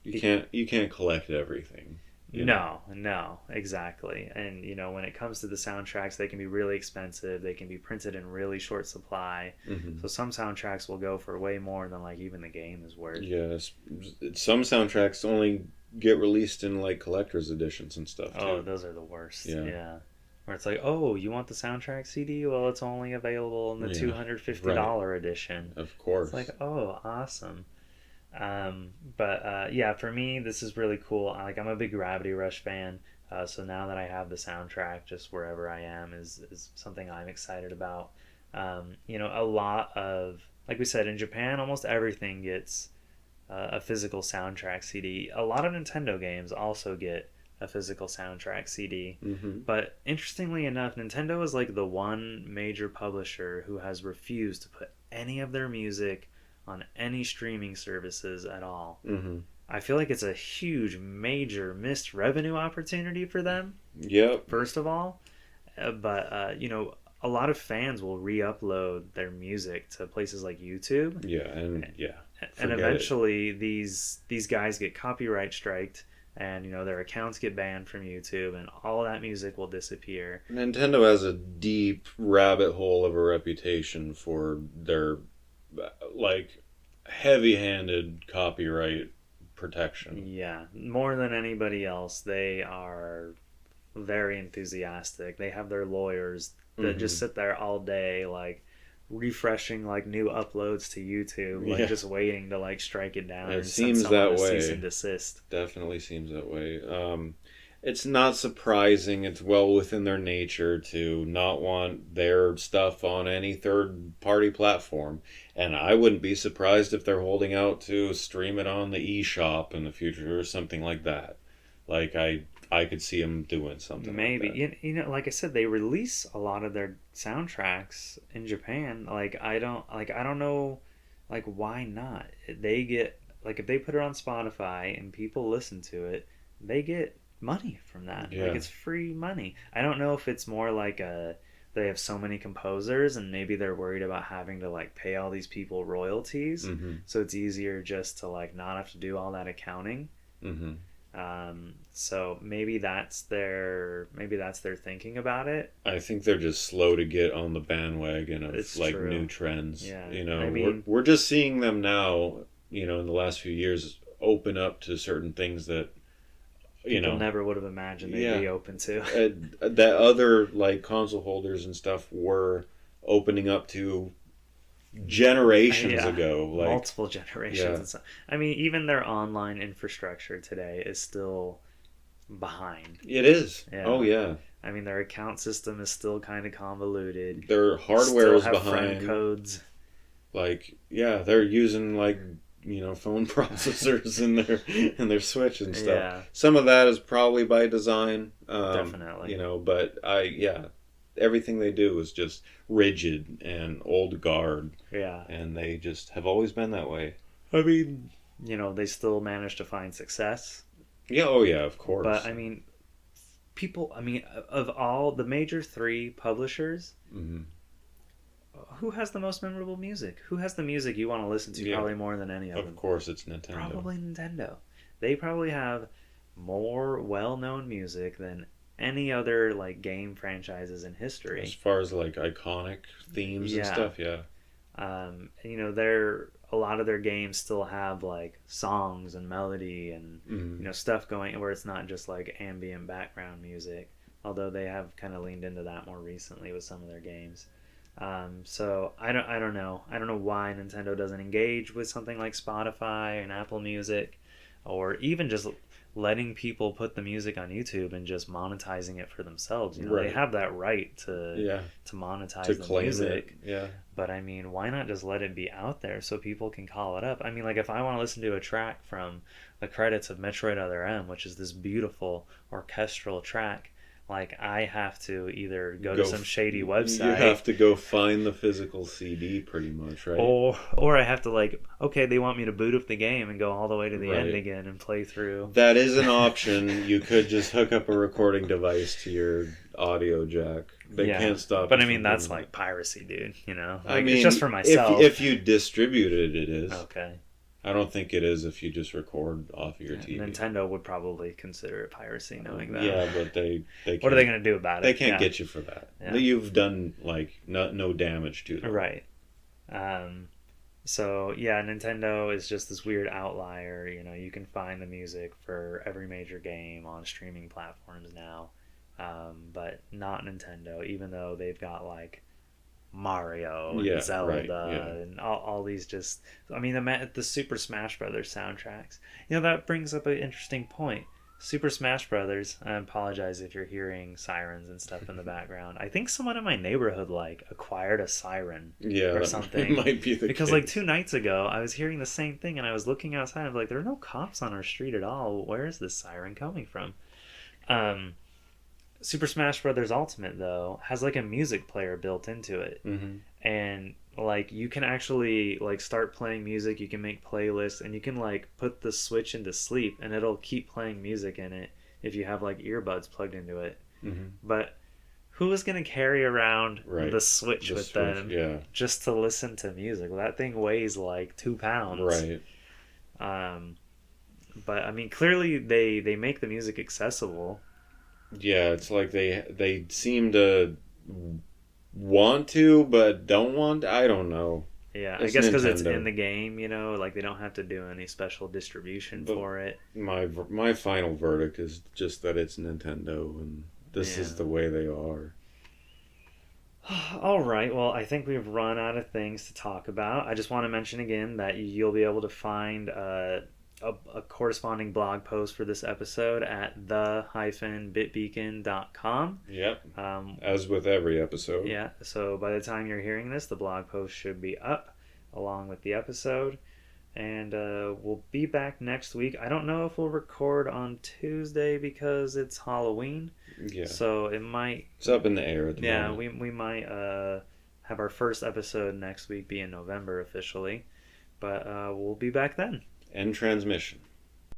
You can't collect everything. No, exactly. And when it comes to the soundtracks, they can be really expensive. They can be printed in really short supply. So some soundtracks will go for way more than like even the game is worth. Yes, some soundtracks only get released in like collector's editions and stuff too. Oh, those are the worst. Yeah. Where it's like, oh, you want the soundtrack CD? Well, it's only available in the $250 edition. Of course. It's like, oh, awesome. For me, this is really cool. Like, I'm a big Gravity Rush fan. So now that I have the soundtrack just wherever I am is something I'm excited about. A lot of, like we said, in Japan, almost everything gets a physical soundtrack CD. A lot of Nintendo games also get a physical soundtrack CD. But interestingly enough, Nintendo is like the one major publisher who has refused to put any of their music on any streaming services at all. I feel like it's a huge, major missed revenue opportunity for them. Yep. First of all, but a lot of fans will re-upload their music to places like YouTube. And eventually these guys get copyright striked, and their accounts get banned from YouTube, and all that music will disappear. Nintendo has a deep rabbit hole of a reputation for their like heavy-handed copyright protection. Yeah, more than anybody else, they are very enthusiastic. They have their lawyers that just sit there all day, like refreshing like new uploads to YouTube, like just waiting to like strike it down. It seems that way. Cease and desist. Definitely seems that way. It's not surprising. It's well within their nature to not want their stuff on any third-party platform. And I wouldn't be surprised if they're holding out to stream it on the eShop in the future or something like that. Like, I could see them doing something maybe. like that. Like I said, they release a lot of their soundtracks in Japan. Like, I don't know, like, why not? They get like if they put it on Spotify and people listen to it, they get money from that. Yeah. Like it's free money. I don't know if it's more like they have so many composers and maybe they're worried about having to like pay all these people royalties, so it's easier just to like not have to do all that accounting. So maybe that's their thinking about it. I think they're just slow to get on the bandwagon of It's like true. new trends. Yeah, You know, I mean, we're just seeing them now. You know, in the last few years, open up to certain things that people never would have imagined they'd be open to. That other like console holders and stuff were opening up to generations ago, like multiple generations and stuff. I mean, even their online infrastructure today is still behind. It is. Yeah. Oh yeah. I mean, their account system is still kind of convoluted. Their hardware is behind. Friend codes. Like they're using like phone processors in their Switch and stuff. Yeah. Some of that is probably by design. Definitely. But everything they do is just rigid and old guard. Yeah. And they just have always been that way. I mean, they still manage to find success. Yeah, oh yeah, of course. But I mean, of all the major 3 publishers, who has the most memorable music? Who has the music you want to listen to probably more than any of them? Of course, it's Nintendo. Probably Nintendo. They probably have more well-known music than any other like game franchises in history. As far as like iconic themes and stuff, yeah. A lot of their games still have like songs and melody and stuff going where it's not just like ambient background music. Although they have kind of leaned into that more recently with some of their games. So I don't know. I don't know why Nintendo doesn't engage with something like Spotify and Apple Music, or even just letting people put the music on YouTube and just monetizing it for themselves. They have that right to monetize the music. Yeah. But I mean, why not just let it be out there so people can call it up? I mean, like if I want to listen to a track from the credits of Metroid Other M, which is this beautiful orchestral track, like I have to either go to some shady website. You have to go find the physical CD pretty much, right? Or I have to they want me to boot up the game and go all the way to the end again and play through. That is an option. You could just hook up a recording device to your audio jack. They can't stop. But I mean, that's like piracy, dude. I mean, it's just for myself. If you distribute it is. Okay. I don't think it is if you just record off of your TV. Nintendo would probably consider it piracy, knowing that. Yeah, but they what are they going to do about it? They can't get you for that. Yeah. You've done no damage to them. Right. So yeah, Nintendo is just this weird outlier. You can find the music for every major game on streaming platforms now, but not Nintendo. Even though they've got like Mario and Zelda and all these just the Super Smash Brothers soundtracks. That brings up an interesting point. Super Smash Brothers, I apologize if you're hearing sirens and stuff in the background. I think someone in my neighborhood acquired a siren or something. Might be because case. 2 nights ago I was hearing the same thing and I was looking outside. I was like, there are no cops on our street at all. Where is this siren coming from? Super Smash Brothers Ultimate though has a music player built into it, and you can actually start playing music. You can make playlists, and you can put the Switch into sleep, and it'll keep playing music in it if you have earbuds plugged into it. But who is going to carry around the Switch with them just to listen to music? That thing weighs 2 pounds, right? But I mean, clearly they make the music accessible. Yeah, it's like they seem to want to, but don't want. I don't know. Yeah, I guess because it's in the game, they don't have to do any special distribution for it. My final verdict is just that it's Nintendo, and this is the way they are. All right, well, I think we've run out of things to talk about. I just want to mention again that you'll be able to find a corresponding blog post for this episode at the-bitbeacon.com. Yep. As with every episode. Yeah. So by the time you're hearing this, the blog post should be up along with the episode. And we'll be back next week. I don't know if we'll record on Tuesday because it's Halloween. Yeah. So it might... It's up in the air at the moment. Yeah, we might have our first episode next week be in November officially. But we'll be back then. End transmission.